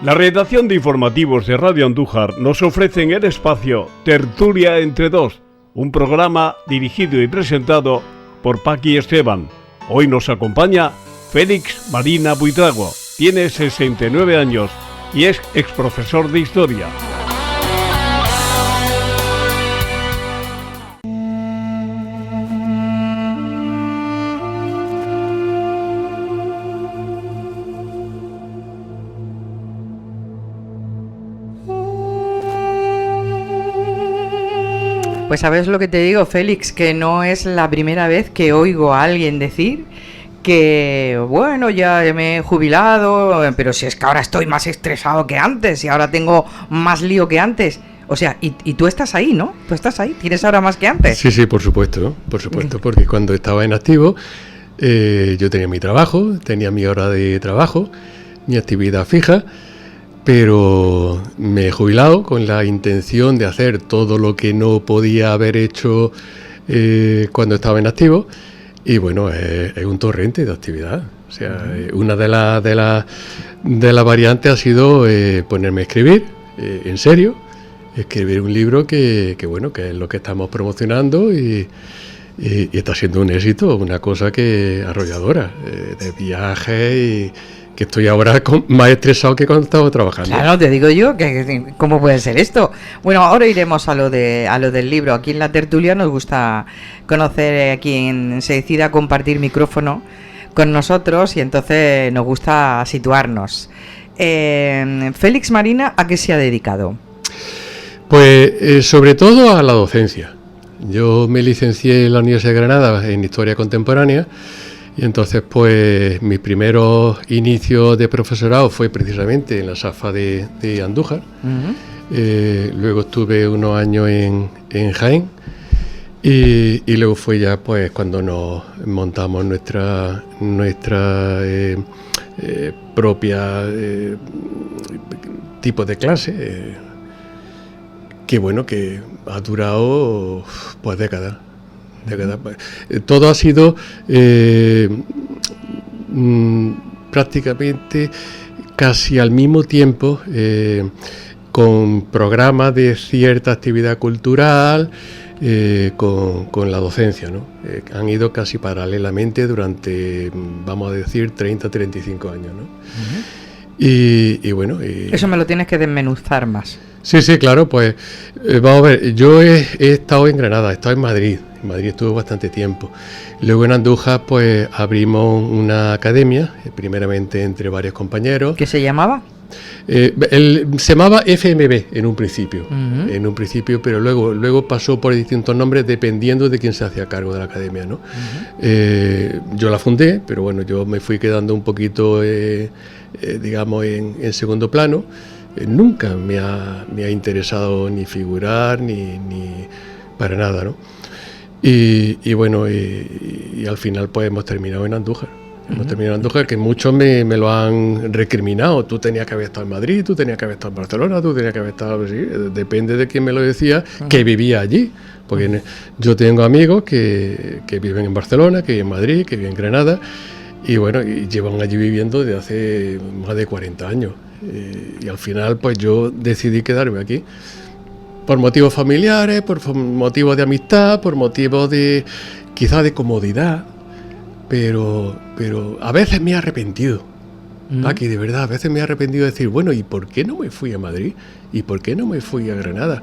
La redacción de informativos de Radio Andújar nos ofrece en el espacio Tertulia entre dos, un programa dirigido y presentado por Paqui Esteban. Hoy nos acompaña Félix Marina Buitrago, tiene 69 años y es exprofesor de Historia. Pues sabes lo que te digo, Félix, que no es la primera vez que oigo a alguien decir que, bueno, ya me he jubilado, pero si es que ahora estoy más estresado que antes y ahora tengo más lío que antes. O sea, y tú estás ahí, ¿no? Tú estás ahí, ¿tienes ahora más que antes? Sí, por supuesto, ¿no? Por supuesto, porque cuando estaba en activo, yo tenía mi trabajo, tenía mi hora de trabajo, mi actividad fija, pero me he jubilado con la intención de hacer todo lo que no podía haber hecho cuando estaba en activo, y bueno, es un torrente de actividad. O sea, una de las variantes ha sido ponerme a escribir, en serio, escribir un libro que bueno, que es lo que estamos promocionando y está siendo un éxito, una cosa que arrolladora, de viajes, y que estoy ahora más estresado que cuando estaba trabajando. Claro, te digo yo, que ¿cómo puede ser esto? Bueno, ahora iremos a lo del libro. Aquí en la tertulia nos gusta conocer a quien se decida a compartir micrófono con nosotros y entonces nos gusta situarnos. Félix Marina, ¿a qué se ha dedicado? Pues sobre todo a la docencia. Yo me licencié en la Universidad de Granada en Historia Contemporánea. Y entonces, pues, mis primeros inicios de profesorado fue precisamente en la SAFA de Andújar. Uh-huh. Luego estuve unos años en Jaén. Y luego fue ya, pues, cuando nos montamos nuestra propia tipo de clase, que bueno, que ha durado, pues, décadas. Todo ha sido prácticamente casi al mismo tiempo, con programas de cierta actividad cultural, con la docencia, ¿no? Han ido casi paralelamente durante, vamos a decir, 30-35 años, ¿no? Uh-huh. Y bueno... Eso me lo tienes que desmenuzar más. Sí, claro, pues vamos a ver, yo he estado en Granada, he estado en Madrid. En Madrid estuve bastante tiempo. Luego en Andújar, pues abrimos una academia, primeramente entre varios compañeros. ¿Qué se llamaba? Se llamaba FMB en un principio, uh-huh. Pero luego pasó por distintos nombres dependiendo de quién se hacía cargo de la academia, ¿no? Uh-huh. Yo la fundé, pero bueno, yo me fui quedando un poquito, digamos, en segundo plano. Nunca me ha interesado ni figurar ni para nada, ¿no? Y bueno, y al final pues hemos terminado en Andújar. Hemos terminado en Andújar, que muchos me lo han recriminado. Tú tenías que haber estado en Madrid, tú tenías que haber estado en Barcelona, tú tenías que haber estado... Sí, depende de quién me lo decía, que vivía allí. Porque yo tengo amigos que viven en Barcelona, que viven en Madrid, que viven en Granada, y bueno, y llevan allí viviendo desde hace más de 40 años. Y al final pues yo decidí quedarme aquí. Por motivos familiares, por motivos de amistad, por motivos de quizá de comodidad, pero a veces me he arrepentido. Aquí de verdad, a veces me he arrepentido de decir, bueno, ¿y por qué no me fui a Madrid? ¿Y por qué no me fui a Granada?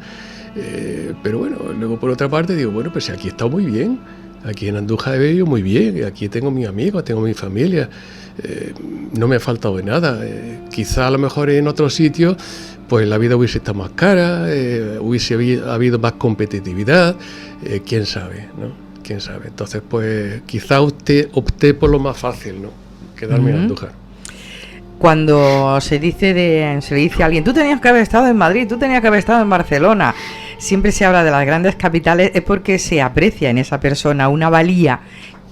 Pero bueno, luego por otra parte digo, bueno, pues si aquí he estado muy bien, aquí en Andújar he vivido muy bien, aquí tengo mis amigos, tengo mi familia, no me ha faltado de nada. Quizá a lo mejor en otros sitios pues la vida hubiese estado más cara, hubiese habido más competitividad, quién sabe, ¿no? Quién sabe. Entonces, pues quizá opté por lo más fácil, ¿no? Quedarme en Andújar. Cuando se le dice a alguien, tú tenías que haber estado en Madrid, tú tenías que haber estado en Barcelona, siempre se habla de las grandes capitales, es porque se aprecia en esa persona una valía,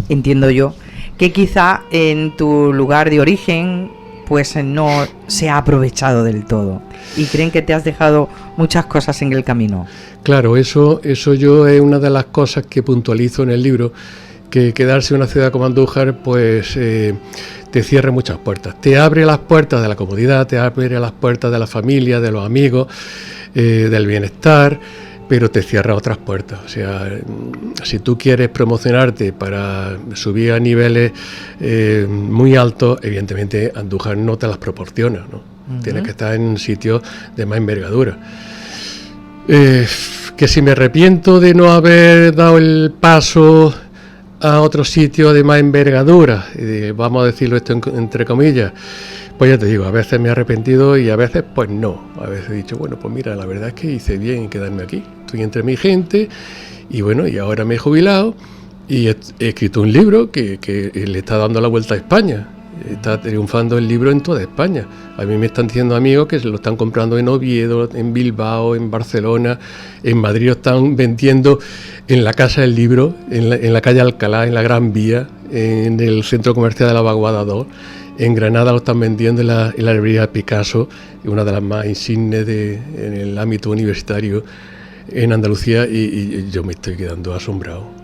entiendo yo, que quizá en tu lugar de origen pues no se ha aprovechado del todo y creen que te has dejado muchas cosas en el camino. Claro, eso yo es una de las cosas que puntualizo en el libro, que quedarse en una ciudad como Andújar pues te cierra muchas puertas. Te abre las puertas de la comodidad, te abre las puertas de la familia, de los amigos, del bienestar, pero te cierra otras puertas. O sea, si tú quieres promocionarte para subir a niveles muy altos, evidentemente Andújar no te las proporciona, ¿no? Tienes que estar en sitios de más envergadura. Que si me arrepiento de no haber dado el paso a otro sitio de más envergadura, vamos a decirlo esto entre comillas, pues ya te digo, a veces me he arrepentido y a veces pues no. A veces he dicho, bueno, pues mira, la verdad es que hice bien en quedarme aquí. Estoy entre mi gente y bueno, y ahora me he jubilado y he escrito un libro que le está dando la vuelta a España. Está triunfando el libro en toda España. A mí me están diciendo amigos que se lo están comprando en Oviedo, en Bilbao, en Barcelona, en Madrid lo están vendiendo en la Casa del Libro, en la calle Alcalá, en la Gran Vía, en el Centro Comercial de la Vaguada 2. En Granada lo están vendiendo en la librería Picasso, una de las más insignes en el ámbito universitario en Andalucía, y yo me estoy quedando asombrado.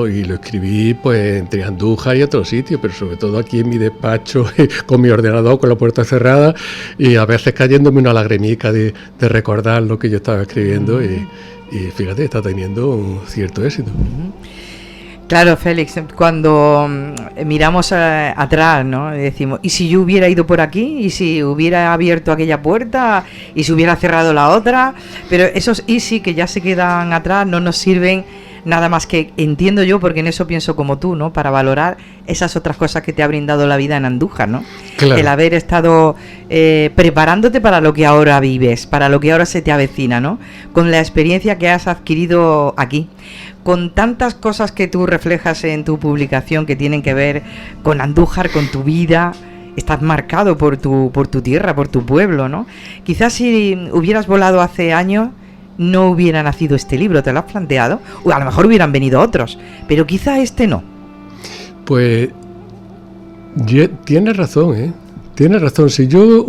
Y lo escribí pues entre Andújar y otros sitios, pero sobre todo aquí en mi despacho, con mi ordenador, con la puerta cerrada, y a veces cayéndome una lagrimica de recordar lo que yo estaba escribiendo, y fíjate, está teniendo un cierto éxito. Claro, Félix, cuando miramos atrás, ¿no? Decimos, ¿y si yo hubiera ido por aquí? ¿Y si hubiera abierto aquella puerta? ¿Y si hubiera cerrado la otra? Pero esos y si que ya se quedan atrás no nos sirven nada más que, entiendo yo, porque en eso pienso como tú, ¿no? Para valorar esas otras cosas que te ha brindado la vida en Andújar, ¿no? Claro. El haber estado preparándote para lo que ahora vives, para lo que ahora se te avecina, ¿no? Con la experiencia que has adquirido aquí, con tantas cosas que tú reflejas en tu publicación que tienen que ver con Andújar, con tu vida. Estás marcado por tu tierra, por tu pueblo, ¿no? Quizás si hubieras volado hace años no hubiera nacido este libro, ¿te lo has planteado? O a lo mejor hubieran venido otros, pero quizá este no. Pues tienes razón, ¿eh? Tienes razón. Si yo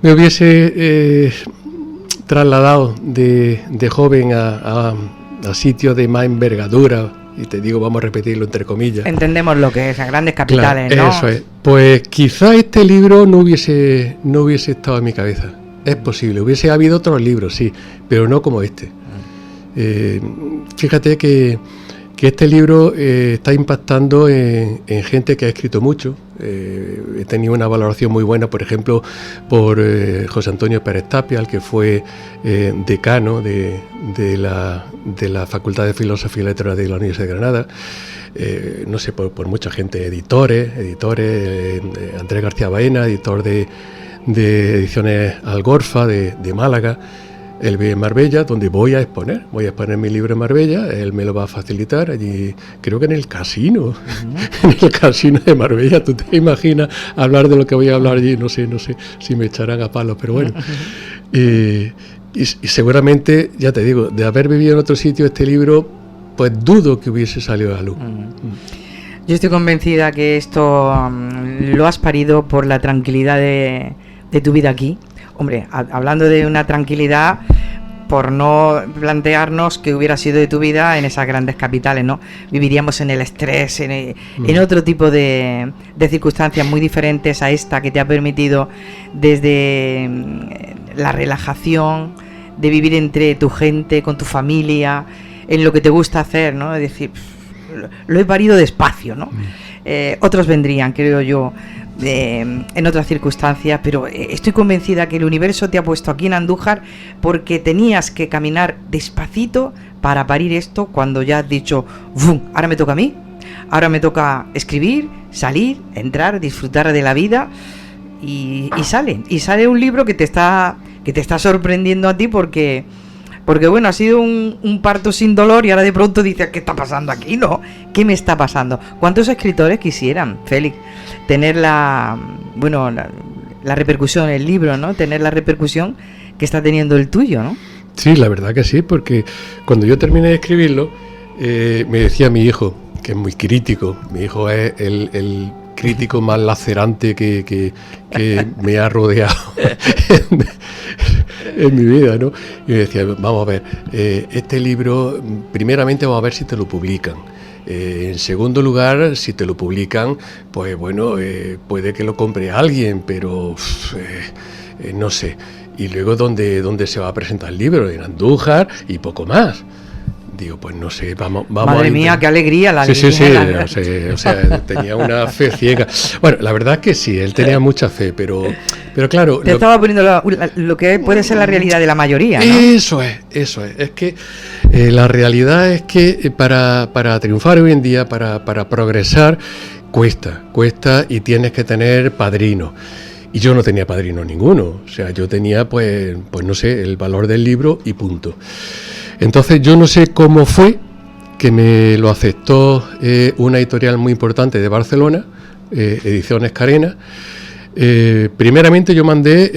me hubiese trasladado de joven a sitios de más envergadura, y te digo, vamos a repetirlo entre comillas. Entendemos lo que es, a grandes capitales, claro, ¿no? Eso es. Pues quizá este libro no hubiese estado en mi cabeza. Es posible, hubiese habido otros libros, sí, pero no como este. Fíjate que este libro está impactando en gente que ha escrito mucho. He tenido una valoración muy buena, por ejemplo, por José Antonio Pérez Tapia, el que fue decano de la Facultad de Filosofía y Letras de la Universidad de Granada. No sé, por mucha gente, editores, Andrés García Baena, editor de Ediciones Algorfa de Málaga. Él vive en Marbella, donde voy a exponer mi libro en Marbella. Él me lo va a facilitar allí, creo que en el casino, en el casino de Marbella. Tú te imaginas hablar de lo que voy a hablar allí, no sé si me echarán a palos, pero bueno. Y seguramente, ya te digo, de haber vivido en otro sitio este libro, pues dudo que hubiese salido a la luz. Yo estoy convencida que esto lo has parido por la tranquilidad de tu vida aquí. Hombre, hablando de una tranquilidad, por no plantearnos que hubiera sido de tu vida en esas grandes capitales, ¿no? Viviríamos en el estrés, en otro tipo de circunstancias muy diferentes a esta que te ha permitido desde la relajación, de vivir entre tu gente, con tu familia, en lo que te gusta hacer, ¿no? Es decir, lo he parido despacio, ¿no? Otros vendrían, creo yo, en otras circunstancias, pero estoy convencida que el universo te ha puesto aquí en Andújar porque tenías que caminar despacito para parir esto cuando ya has dicho, ¡bum!, ahora me toca a mí, ahora me toca escribir, salir, entrar, disfrutar de la vida, y sale un libro que te está sorprendiendo a ti porque bueno, ha sido un parto sin dolor y ahora de pronto dices, ¿qué está pasando aquí? ¿No? ¿Qué me está pasando? ¿Cuántos escritores quisieran, Félix, tener la repercusión del libro, ¿no? Tener la repercusión que está teniendo el tuyo, ¿no? Sí, la verdad que sí, porque cuando yo terminé de escribirlo, me decía mi hijo, que es muy crítico, mi hijo es el crítico más lacerante que me ha rodeado en mi vida, ¿no? Y me decía, vamos a ver, este libro, primeramente vamos a ver si te lo publican. En segundo lugar, si te lo publican, pues bueno, puede que lo compre alguien, pero no sé. Y luego, ¿dónde se va a presentar el libro? En Andújar y poco más. Digo, pues no sé, vamos Madre mía, qué alegría la Sí, o sea, tenía una fe ciega. Bueno, la verdad es que sí, él tenía mucha fe, pero claro... Te estaba poniendo lo que puede ser la realidad de la mayoría, ¿no? Eso es. Es que la realidad es que para triunfar hoy en día, para progresar, cuesta y tienes que tener padrino. Y yo no tenía padrino ninguno, o sea, yo tenía pues no sé, el valor del libro y punto. Entonces yo no sé cómo fue que me lo aceptó una editorial muy importante de Barcelona, Ediciones Carena. Primeramente yo mandé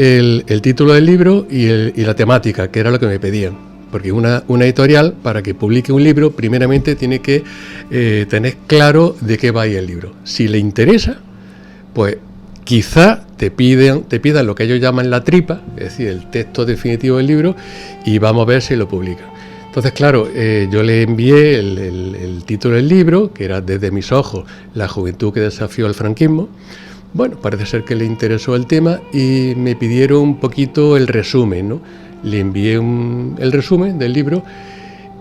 el título del libro y la temática, que era lo que me pedían. Porque una editorial, para que publique un libro, primeramente tiene que tener claro de qué va ahí el libro. Si le interesa, pues quizá te pidan lo que ellos llaman la tripa, es decir, el texto definitivo del libro, y vamos a ver si lo publican. Entonces, claro, yo le envié el título del libro, que era Desde mis ojos, la juventud que desafió al franquismo. Bueno, parece ser que le interesó el tema y me pidieron un poquito el resumen, ¿no? Le envié el resumen del libro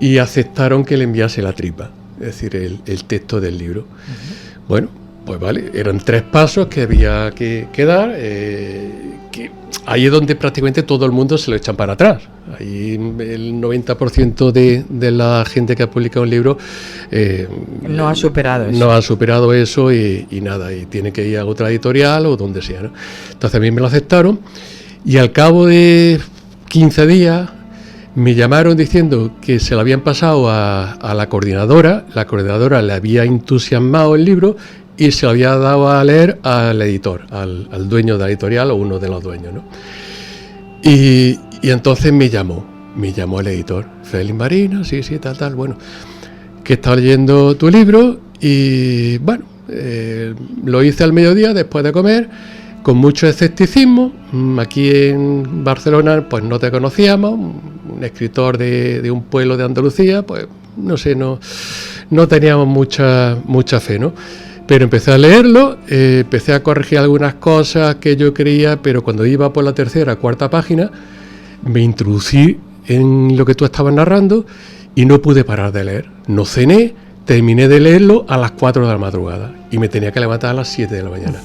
y aceptaron que le enviase la tripa, es decir, el texto del libro. Uh-huh. Bueno, pues vale, eran 3 pasos que había que dar, que ahí es donde prácticamente todo el mundo se lo echan para atrás. Ahí el 90% de la gente que ha publicado un libro no ha superado eso. No ha superado eso y nada, y tiene que ir a otra editorial o donde sea, ¿no? Entonces a mí me lo aceptaron y al cabo de 15 días me llamaron diciendo que se lo habían pasado a la coordinadora le había entusiasmado el libro y se lo había dado a leer al editor, al dueño de la editorial o uno de los dueños, ¿no? Y entonces me llamó el editor, Félix Marina, sí, tal, bueno, que estaba leyendo tu libro y bueno, lo hice al mediodía después de comer, con mucho escepticismo. Aquí en Barcelona pues no te conocíamos, un escritor de un pueblo de Andalucía, pues no sé, no teníamos mucha fe, ¿no? Pero empecé a leerlo, empecé a corregir algunas cosas que yo creía, pero cuando iba por la 3ª, 4ª página, me introducí en lo que tú estabas narrando y no pude parar de leer. No cené, terminé de leerlo a las 4 de la madrugada y me tenía que levantar a las 7 de la mañana.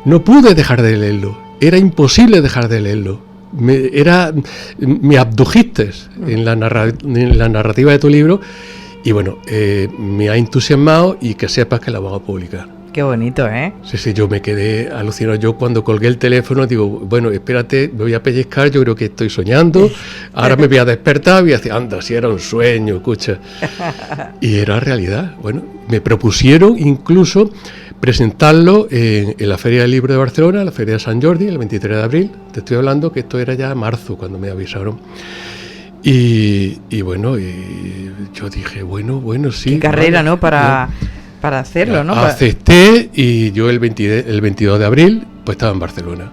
No pude dejar de leerlo, era imposible dejar de leerlo. Me abdujiste en la narrativa de tu libro. Y bueno, me ha entusiasmado y que sepas que la vamos a publicar. Qué bonito, ¿eh? Sí, yo me quedé alucinado. Yo cuando colgué el teléfono digo, bueno, espérate, me voy a pellizcar, yo creo que estoy soñando, ahora me voy a despertar, voy a decir, anda, si era un sueño, escucha. Y era realidad. Bueno, me propusieron incluso presentarlo en la Feria del Libro de Barcelona, la Feria de Sant Jordi, el 23 de abril. Te estoy hablando que esto era ya marzo cuando me avisaron. Y bueno, y yo dije, bueno, sí. Qué carrera, vale, ¿no? Para hacerlo, ¿no? Acepté y yo el 22 de abril pues estaba en Barcelona.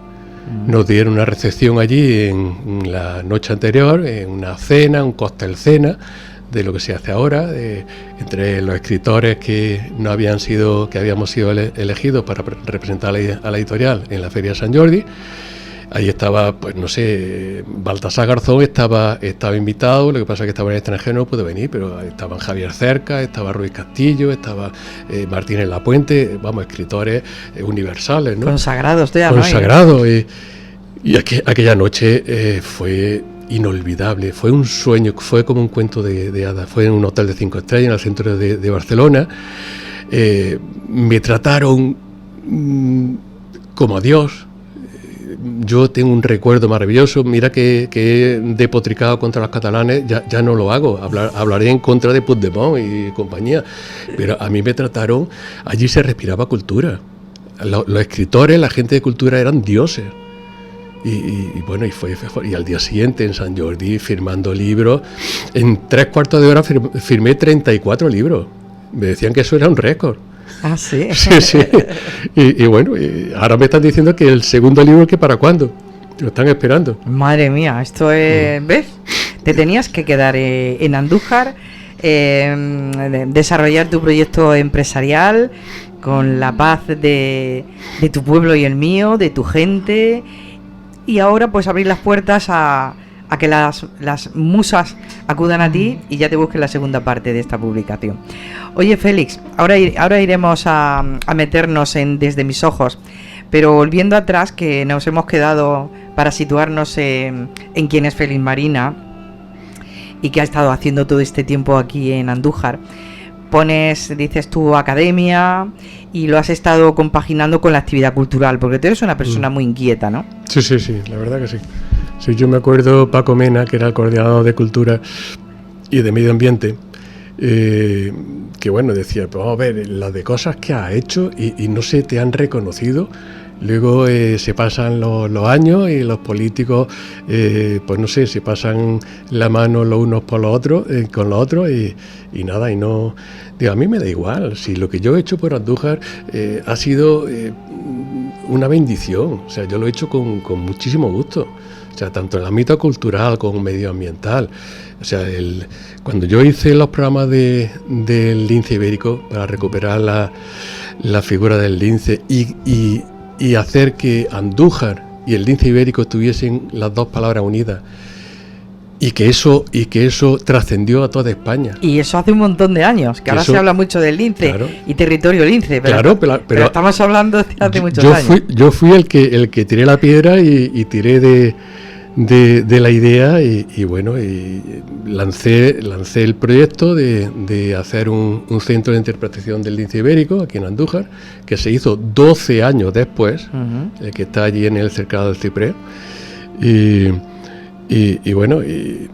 Nos dieron una recepción allí en la noche anterior, en una cena, un cóctel cena, de lo que se hace ahora, entre los escritores que habíamos sido elegidos para representar a la editorial en la Feria de Sant Jordi. Ahí estaba, pues no sé, Baltasar Garzón estaba invitado, lo que pasa es que estaba en el extranjero, no pudo venir, pero estaban Javier Cerca, estaba Ruiz Castillo, estaba Martínez Lapuente, vamos, escritores universales, ¿no? Consagrados ya, ¿no? Consagrados, y aquella noche fue inolvidable, fue un sueño, fue como un cuento de hadas, fue en un hotel de 5 estrellas en el centro de Barcelona, me trataron como a Dios. Yo tengo un recuerdo maravilloso, mira que he depotricado contra los catalanes, ya no lo hago, hablaré en contra de Puigdemont y compañía, pero a mí me trataron, allí se respiraba cultura, los escritores, la gente de cultura eran dioses, y bueno, y al día siguiente en Sant Jordi firmando libros, en 3/4 de hora firmé 34 libros, me decían que eso era un récord. Ah, sí. Sí. Y bueno, y ahora me están diciendo que el segundo libro, que para cuándo. Lo están esperando. Madre mía, esto es... ¿Ves? Te tenías que quedar en Andújar desarrollar tu proyecto empresarial con la paz de tu pueblo y el mío, de tu gente, y ahora pues abrir las puertas a que las musas acudan a ti y ya te busquen la segunda parte de esta publicación. Oye, Félix, ahora iremos a meternos en Desde mis ojos, pero volviendo atrás, que nos hemos quedado para situarnos en quién es Félix Marina y qué ha estado haciendo todo este tiempo aquí en Andújar. Dices tu academia y lo has estado compaginando con la actividad cultural, porque tú eres una persona muy inquieta, ¿no? Sí, la verdad que sí. Sí, yo me acuerdo Paco Mena, que era el coordinador de Cultura y de Medio Ambiente, que bueno, decía, pues vamos a ver, las de cosas que has hecho y no se te han reconocido. Luego se pasan los años y los políticos, pues no sé, se pasan la mano los unos por los otros, con los otros y nada, y no... Digo, a mí me da igual, si lo que yo he hecho por Andújar ha sido una bendición, o sea, yo lo he hecho con muchísimo gusto, o sea, tanto en el ámbito cultural como medioambiental. O sea, cuando yo hice los programas del lince ibérico para recuperar la figura del lince y hacer que Andújar y el lince ibérico tuviesen las dos palabras unidas y que eso trascendió a toda España. Y eso hace un montón de años, que ahora se habla mucho del lince, claro, y territorio lince, pero estamos hablando de hace muchos años. Yo fui el que tiré la piedra y tiré de la idea y bueno, y lancé el proyecto de hacer un centro de interpretación del lince ibérico aquí en Andújar, que se hizo 12 años después, el que está allí en el cercado del Ciprés, y bueno, y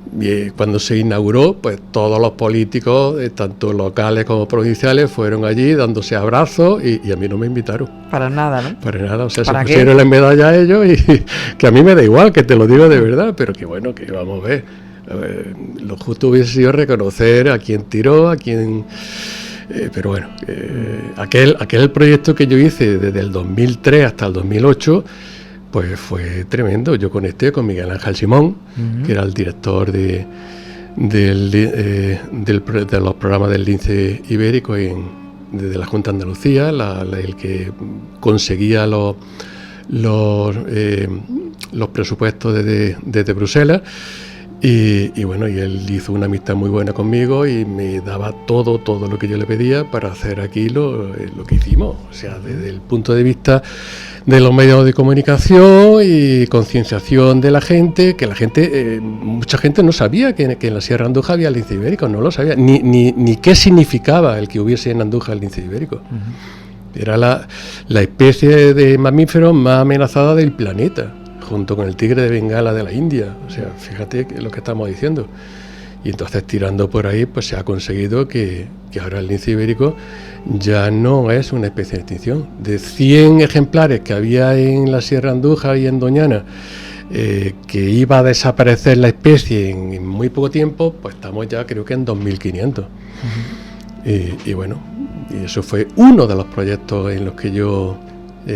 cuando se inauguró, pues todos los políticos, tanto locales como provinciales, fueron allí dándose abrazos y a mí no me invitaron. Para nada, ¿no? Para nada, o sea, se pusieron la medalla a ellos y que a mí me da igual, que te lo digo de verdad, pero que bueno, que vamos a ver, lo justo hubiese sido reconocer a quien tiró, a quien... pero bueno, aquel proyecto que yo hice desde el 2003 hasta el 2008, pues fue tremendo. Yo conecté con Miguel Ángel Simón, que era el director de los programas del lince ibérico desde la Junta de Andalucía, el que conseguía los presupuestos desde Bruselas. Y bueno, y él hizo una amistad muy buena conmigo y me daba todo lo que yo le pedía para hacer aquí lo que hicimos. O sea, desde el punto de vista de los medios de comunicación y concienciación de la gente, que la gente, mucha gente no sabía que en la Sierra Andújar había lince ibérico, no lo sabía, ni qué significaba el que hubiese en Andújar lince ibérico. Era la especie de mamífero más amenazada del planeta, junto con el tigre de Bengala de la India. O sea, fíjate lo que estamos diciendo. Y entonces, tirando por ahí, pues se ha conseguido que ahora el lince ibérico ya no es una especie de extinción. De 100 ejemplares que había en la Sierra Andújar y en Doñana, que iba a desaparecer la especie en muy poco tiempo, pues estamos ya creo que en 2.500. Y bueno, y eso fue uno de los proyectos en los que yo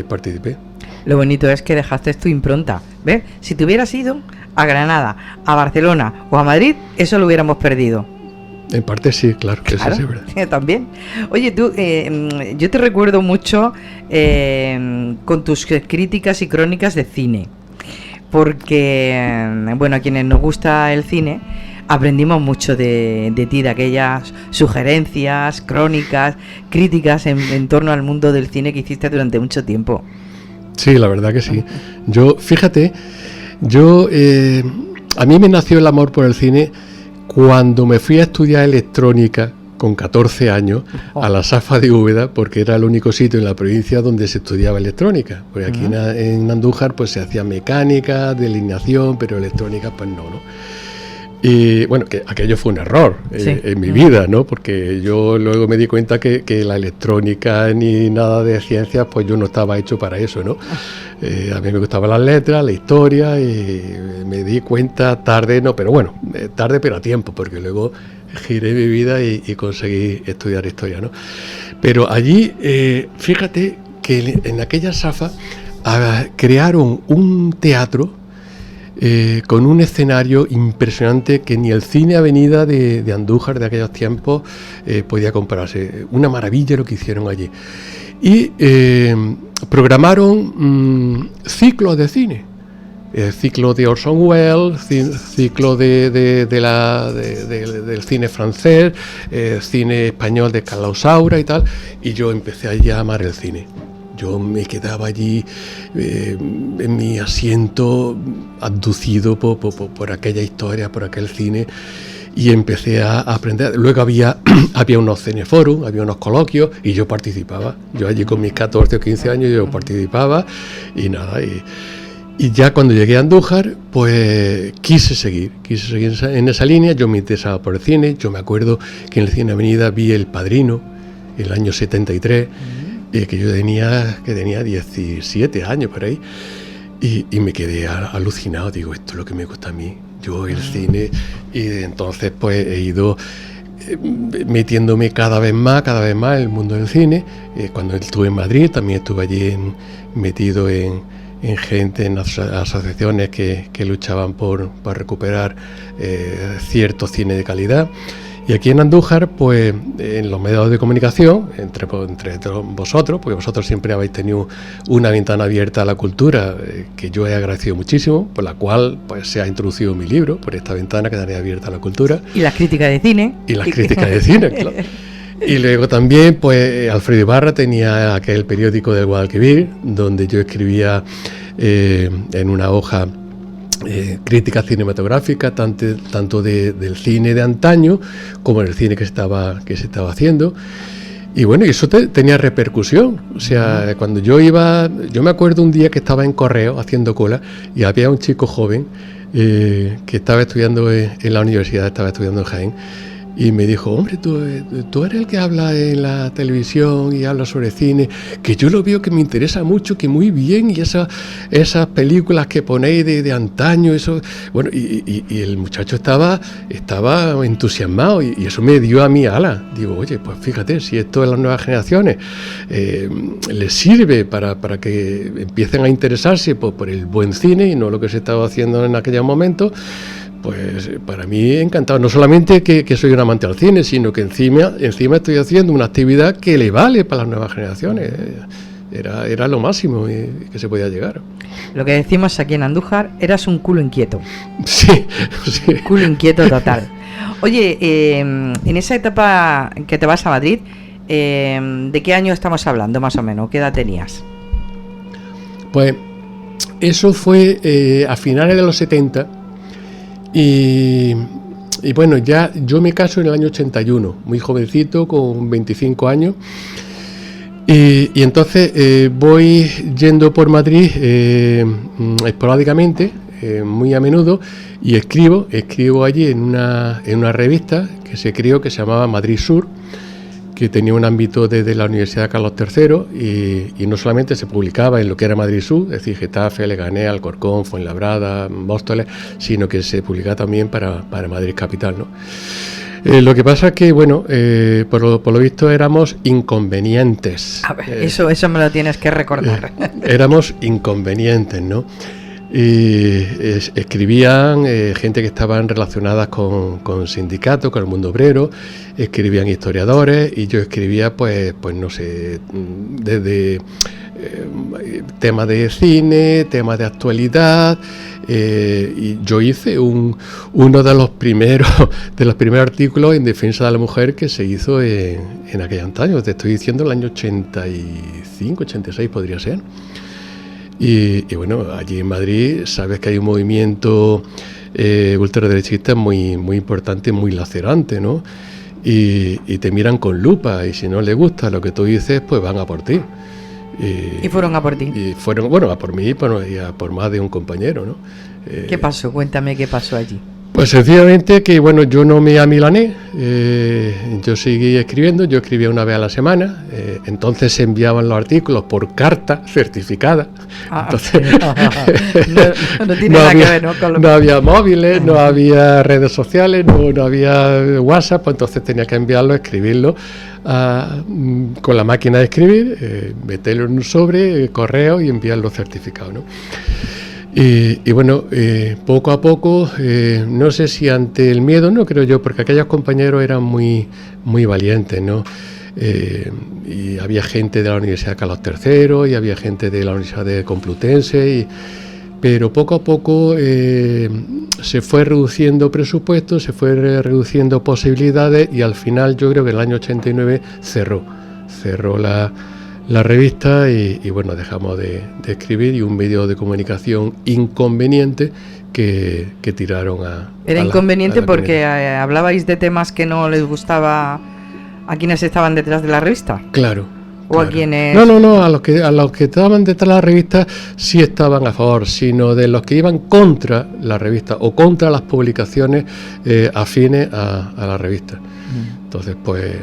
participé. Lo bonito es que dejaste tu impronta, ¿ves? Si te hubieras ido a Granada, a Barcelona o a Madrid, eso lo hubiéramos perdido. En parte sí, claro, que eso sí es verdad. También. Oye, tú, yo te recuerdo mucho con tus críticas y crónicas de cine, porque, bueno, a quienes nos gusta el cine, aprendimos mucho de ti, de aquellas sugerencias, crónicas, críticas en torno al mundo del cine que hiciste durante mucho tiempo. Sí, la verdad que sí. Fíjate, a mí me nació el amor por el cine cuando me fui a estudiar electrónica con 14 años a la SAFA de Úbeda, porque era el único sitio en la provincia donde se estudiaba electrónica. Porque aquí en Andújar pues se hacía mecánica, delineación, pero electrónica pues no. Y bueno, que aquello fue un error en mi vida, ¿no? Porque yo luego me di cuenta que la electrónica ni nada de ciencias, pues yo no estaba hecho para eso, ¿no? A mí me gustaban las letras, la historia, y me di cuenta tarde, tarde pero a tiempo, porque luego giré mi vida y conseguí estudiar historia, ¿no? Pero allí, fíjate que en aquella SAFA crearon un teatro con un escenario impresionante que ni el cine Avenida de Andújar de aquellos tiempos podía compararse. Una maravilla lo que hicieron allí. Y programaron ciclos de cine. Ciclo de Orson Welles, ciclo del cine francés, cine español de Carlos Saura y tal, y yo empecé allí a amar el cine. Yo me quedaba allí en mi asiento abducido por aquella historia, por aquel cine, y empecé a aprender. Luego había unos cineforos, había unos coloquios, y yo participaba. Yo allí con mis 14 o 15 años yo participaba, y nada, y ya cuando llegué a Andújar, pues quise seguir en esa línea. Yo me interesaba por el cine. Yo me acuerdo que en el Cine Avenida vi El Padrino, en el año 73, que yo tenía 17 años por ahí, y me quedé alucinado. Digo, esto es lo que me gusta a mí, yo el cine. Y entonces pues he ido metiéndome cada vez más en el mundo del cine. Cuando estuve en Madrid, también estuve allí metido en gente, en asociaciones que luchaban por recuperar cierto cine de calidad. Y aquí en Andújar, pues en los medios de comunicación, entre vosotros, porque vosotros siempre habéis tenido una ventana abierta a la cultura, que yo he agradecido muchísimo, por la cual pues se ha introducido mi libro, por esta ventana que daría abierta a la cultura. Y las críticas de cine. Claro. Y luego también, pues Alfredo Ibarra tenía aquel periódico del Guadalquivir, donde yo escribía en una hoja crítica cinematográfica, tanto del cine de antaño como del cine que se estaba haciendo. Y bueno, y eso tenía repercusión. O sea, cuando yo me acuerdo un día que estaba en Correo haciendo cola, y había un chico joven que estaba estudiando en la universidad, estaba estudiando en Jaén, y me dijo, hombre, tú eres el que habla en la televisión y habla sobre cine, que yo lo veo que me interesa mucho, que muy bien, y esas películas que ponéis de antaño, eso. Bueno, y el muchacho estaba entusiasmado, y eso me dio a mí alas. Digo, oye, pues fíjate, si esto a las nuevas generaciones les sirve para que empiecen a interesarse por el buen cine y no lo que se estaba haciendo en aquellos momentos, pues para mí encantado. No solamente que soy un amante del cine, sino que encima estoy haciendo una actividad que le vale para las nuevas generaciones. Era lo máximo que se podía llegar. Lo que decimos aquí en Andújar, eras un culo inquieto. Sí. Culo inquieto total. Oye, en esa etapa que te vas a Madrid, ¿de qué año estamos hablando más o menos? ¿Qué edad tenías? Pues eso fue a finales de los 70. Y bueno, ya yo me caso en el año 81, muy jovencito, con 25 años. Y entonces voy yendo por Madrid esporádicamente, muy a menudo, y escribo allí en una revista que se creó, que se llamaba Madrid Sur, que tenía un ámbito desde la Universidad Carlos III, y no solamente se publicaba en lo que era Madrid Sur, es decir, Getafe, Leganés, Alcorcón, Fuenlabrada, Móstoles, sino que se publicaba también para Madrid Capital, ¿no? Lo que pasa es que, bueno, por lo visto éramos inconvenientes. A ver, eso me lo tienes que recordar. Éramos inconvenientes, ¿no? Y escribían gente que estaban relacionadas con sindicatos, con el mundo obrero, escribían historiadores, y yo escribía pues no sé, desde temas de cine, temas de actualidad, y yo hice uno de los primeros artículos en defensa de la mujer que se hizo en aquel antaño. Te estoy diciendo el año 85, 86 podría ser. Y bueno, allí en Madrid sabes que hay un movimiento ultraderechista muy, muy importante, muy lacerante, ¿no? Y te miran con lupa, y si no les gusta lo que tú dices, pues van a por ti. Y fueron a por ti. Y fueron, bueno, a por mí y a por más de un compañero, ¿no? ¿Qué pasó? Cuéntame qué pasó allí. Pues sencillamente que, bueno, yo no me amilané, yo seguí escribiendo, yo escribía una vez a la semana, entonces se enviaban los artículos por carta certificada. Entonces, no tiene nada que ver, ¿no? No había móviles, no había redes sociales, no había WhatsApp, pues entonces tenía que enviarlo, escribirlo con la máquina de escribir, meterlo en un sobre, correo, y enviarlo certificado, ¿no? Y bueno, poco a poco, no sé si ante el miedo, no creo yo, porque aquellos compañeros eran muy, muy valientes, ¿no? Y había gente de la Universidad Carlos III y había gente de la Universidad de Complutense, pero poco a poco se fue reduciendo presupuesto, se fue reduciendo posibilidades y al final yo creo que en el año 89 cerró la revista y bueno, dejamos de escribir y un medio de comunicación inconveniente que tiraron a... Era inconveniente porque hablabais de temas que no les gustaba a quienes estaban detrás de la revista. Claro. O claro. a quienes... No, a los que estaban detrás de la revista sí estaban a favor, sino de los que iban contra la revista o contra las publicaciones afines a la revista. Entonces, pues...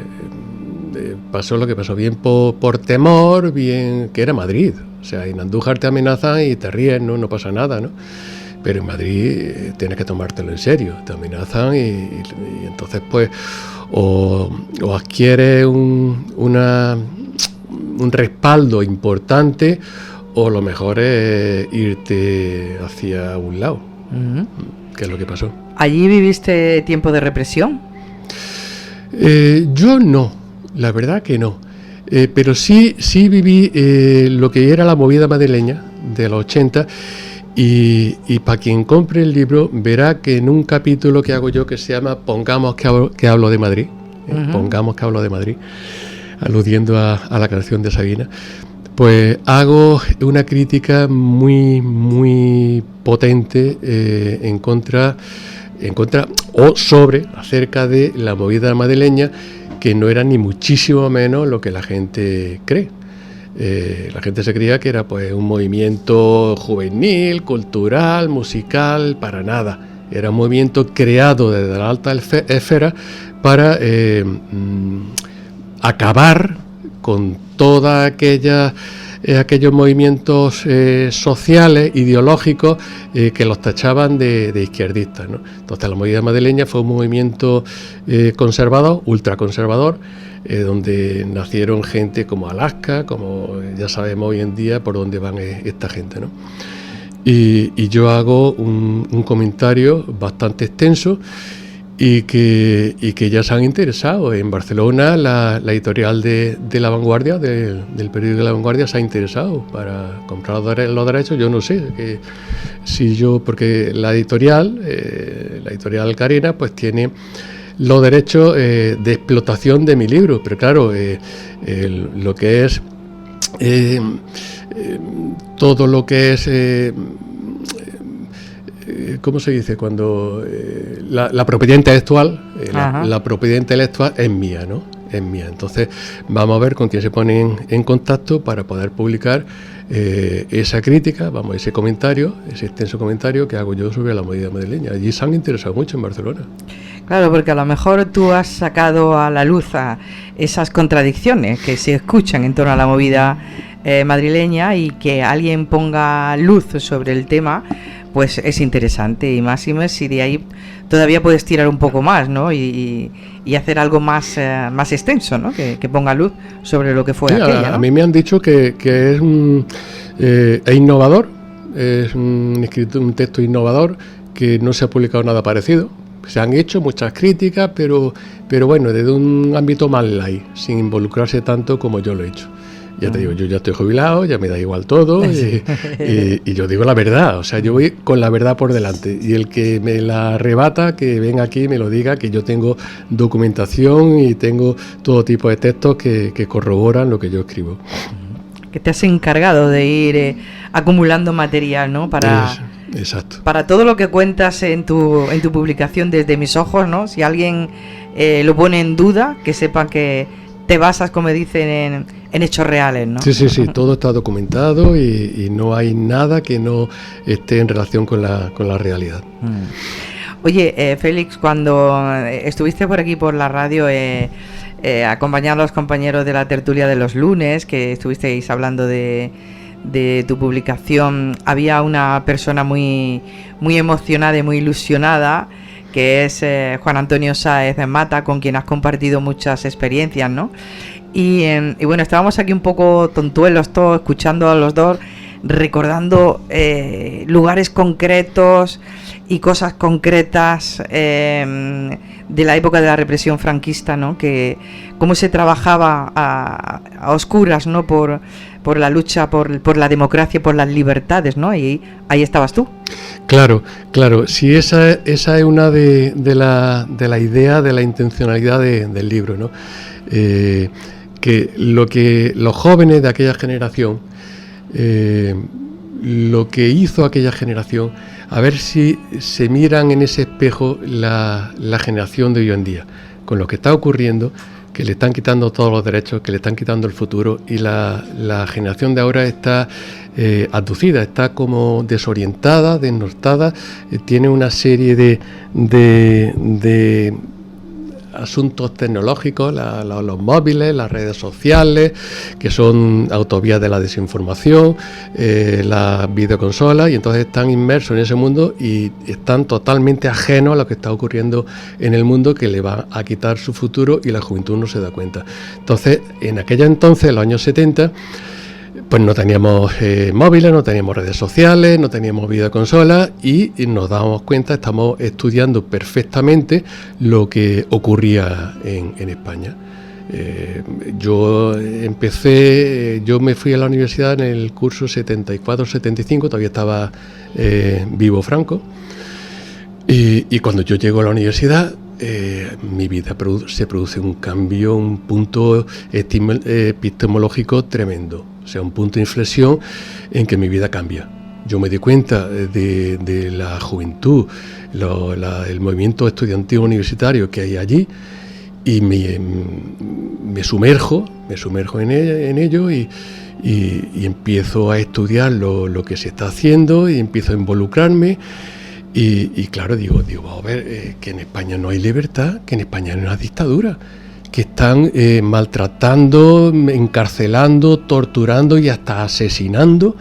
pasó lo que pasó, bien por temor, bien que era Madrid, o sea, en Andújar te amenazan y te ríes, no pasa nada, ¿no? Pero en Madrid tienes que tomártelo en serio, te amenazan y entonces pues o adquieres un respaldo importante o lo mejor es irte hacia un lado, que es lo que pasó. ¿Allí viviste tiempo de represión? Yo no. La verdad que no, pero sí viví lo que era la movida madrileña de los 80 y para quien compre el libro verá que en un capítulo que hago yo que se llama Pongamos que hablo de Madrid, Pongamos que hablo de Madrid, aludiendo a la canción de Sabina, pues hago una crítica muy, muy potente en contra o sobre acerca de la movida madrileña, que no era ni muchísimo menos lo que la gente cree. La gente se creía que era pues un movimiento juvenil, cultural, musical, para nada. Era un movimiento creado desde la alta esfera para acabar con toda aquellos movimientos sociales, ideológicos, que los tachaban de izquierdistas, ¿no? Entonces la movida madrileña fue un movimiento conservador, ultraconservador, donde nacieron gente como Alaska, como ya sabemos hoy en día por dónde van esta gente, ¿no? Y yo hago un comentario bastante extenso y que ya se han interesado. En Barcelona la editorial de La Vanguardia, del periódico de La Vanguardia, se ha interesado para comprar los derechos. Yo no sé si yo, porque la editorial Carena pues tiene los derechos de explotación de mi libro, pero claro, lo que es todo lo que es ¿cómo se dice? Cuando la propiedad intelectual, la propiedad intelectual es mía, ¿no? Es mía. Entonces vamos a ver con quién se ponen en contacto para poder publicar esa crítica, ese comentario, ese extenso comentario que hago yo sobre la movida madrileña. Allí se han interesado mucho en Barcelona. Claro, porque a lo mejor tú has sacado a la luz a esas contradicciones que se escuchan en torno a la movida madrileña, y que alguien ponga luz sobre el tema, pues es interesante, y más si de ahí todavía puedes tirar un poco más, ¿no? Y hacer algo más extenso, ¿no? Que ponga luz sobre lo que fue aquella, ¿no? A mí me han dicho que es innovador, es un texto innovador, que no se ha publicado nada parecido. Se han hecho muchas críticas, pero bueno, desde un ámbito más light, sin involucrarse tanto como yo lo he hecho. Ya te digo, yo ya estoy jubilado, ya me da igual todo, y yo digo la verdad, o sea, yo voy con la verdad por delante, y el que me la arrebata, que venga aquí y me lo diga, que yo tengo documentación y tengo todo tipo de textos que corroboran lo que yo escribo. Que te has encargado de ir acumulando material, ¿no? Exacto. Para todo lo que cuentas en tu publicación desde mis ojos, ¿no? Si alguien lo pone en duda, que sepa que te basas, como dicen, en hechos reales, ¿no? Sí, todo está documentado y no hay nada que no esté en relación con la realidad. Oye, Félix, cuando estuviste por aquí por la radio acompañando a los compañeros de la tertulia de los lunes, que estuvisteis hablando de tu publicación, había una persona muy, muy emocionada y muy ilusionada, que es Juan Antonio Sáez Mata, con quien has compartido muchas experiencias, ¿no? Y bueno, estábamos aquí un poco tontuelos todos, escuchando a los dos recordando lugares concretos y cosas concretas de la época de la represión franquista, ¿no? Que cómo se trabajaba a oscuras, ¿no? Por la lucha por la democracia, por las libertades, ¿no? Y ahí estabas tú. Claro. Sí, esa es una de la idea, de la intencionalidad del libro, ¿no? Que los jóvenes de aquella generación, lo que hizo aquella generación, a ver si se miran en ese espejo la generación de hoy en día, con lo que está ocurriendo, que le están quitando todos los derechos, que le están quitando el futuro, y la generación de ahora está aducida, está como desorientada, desnortada, tiene una serie de asuntos tecnológicos, los móviles, las redes sociales, que son autovías de la desinformación, las videoconsolas, y entonces están inmersos en ese mundo y están totalmente ajenos a lo que está ocurriendo en el mundo, que le va a quitar su futuro, y la juventud no se da cuenta. Entonces, en aquella entonces, en los años 70, pues no teníamos móviles, no teníamos redes sociales, no teníamos videoconsolas, y nos dábamos cuenta, estamos estudiando perfectamente lo que ocurría en España. Yo me fui a la universidad en el curso 74-75, todavía estaba vivo Franco, y cuando yo llego a la universidad, mi vida se produce un cambio, un punto epistemológico tremendo. O sea, un punto de inflexión en que mi vida cambia. Yo me di cuenta de la juventud, el movimiento estudiantil universitario que hay allí, y me sumerjo en ello y empiezo a estudiar lo que se está haciendo, y empiezo a involucrarme. Y claro, digo, vamos a ver, que en España no hay libertad, que en España hay una dictadura, que están maltratando, encarcelando, torturando y hasta asesinando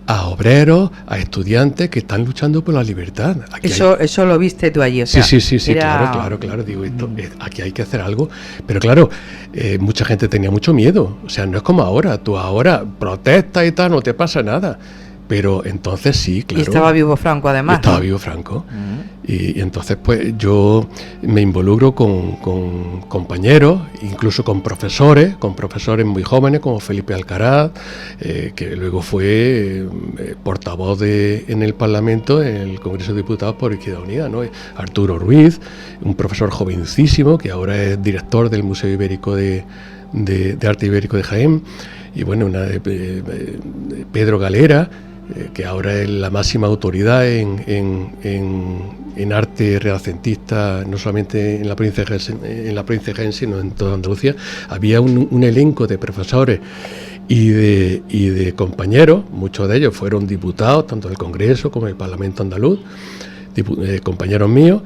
a obreros, a estudiantes que están luchando por la libertad. Eso lo viste tú allí, o sea, sí, claro. Digo, aquí hay que hacer algo. Pero claro, mucha gente tenía mucho miedo. O sea, no es como ahora. Tú ahora protestas y tal, no te pasa nada. Pero entonces sí, claro. Y estaba vivo Franco, además. Estaba vivo Franco. Y entonces pues yo me involucro con compañeros, incluso con profesores muy jóvenes, como Felipe Alcaraz, que luego fue portavoz en el Parlamento, en el Congreso de Diputados por Izquierda Unida, ¿no? Arturo Ruiz, un profesor jovencísimo que ahora es director del Museo Ibérico de Arte Ibérico de Jaén, y bueno, Pedro Galera, que ahora es la máxima autoridad en arte renacentista, no solamente en la provincia de Jaén, sino en toda Andalucía. Había un elenco de profesores y de compañeros, muchos de ellos fueron diputados, tanto del Congreso como del Parlamento andaluz, compañeros míos.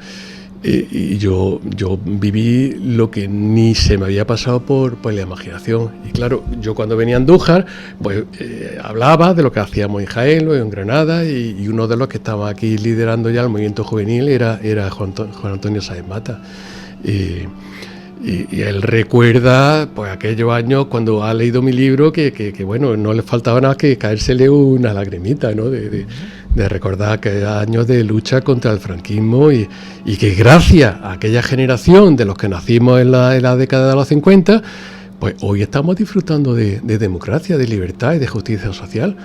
Y yo viví lo que ni se me había pasado por la imaginación. Y claro, yo cuando venía a Andújar, pues hablaba de lo que hacíamos en Jaén, luego en Granada, y uno de los que estaba aquí liderando ya el movimiento juvenil era Juan Antonio Sáenz Mata. Y él recuerda pues aquellos años cuando ha leído mi libro que bueno, no le faltaba nada que caérsele una lagrimita, ¿no? De recordar aquellos años de lucha contra el franquismo, y que gracias a aquella generación de los que nacimos en la década de los 50, pues hoy estamos disfrutando de democracia, de libertad y de justicia social.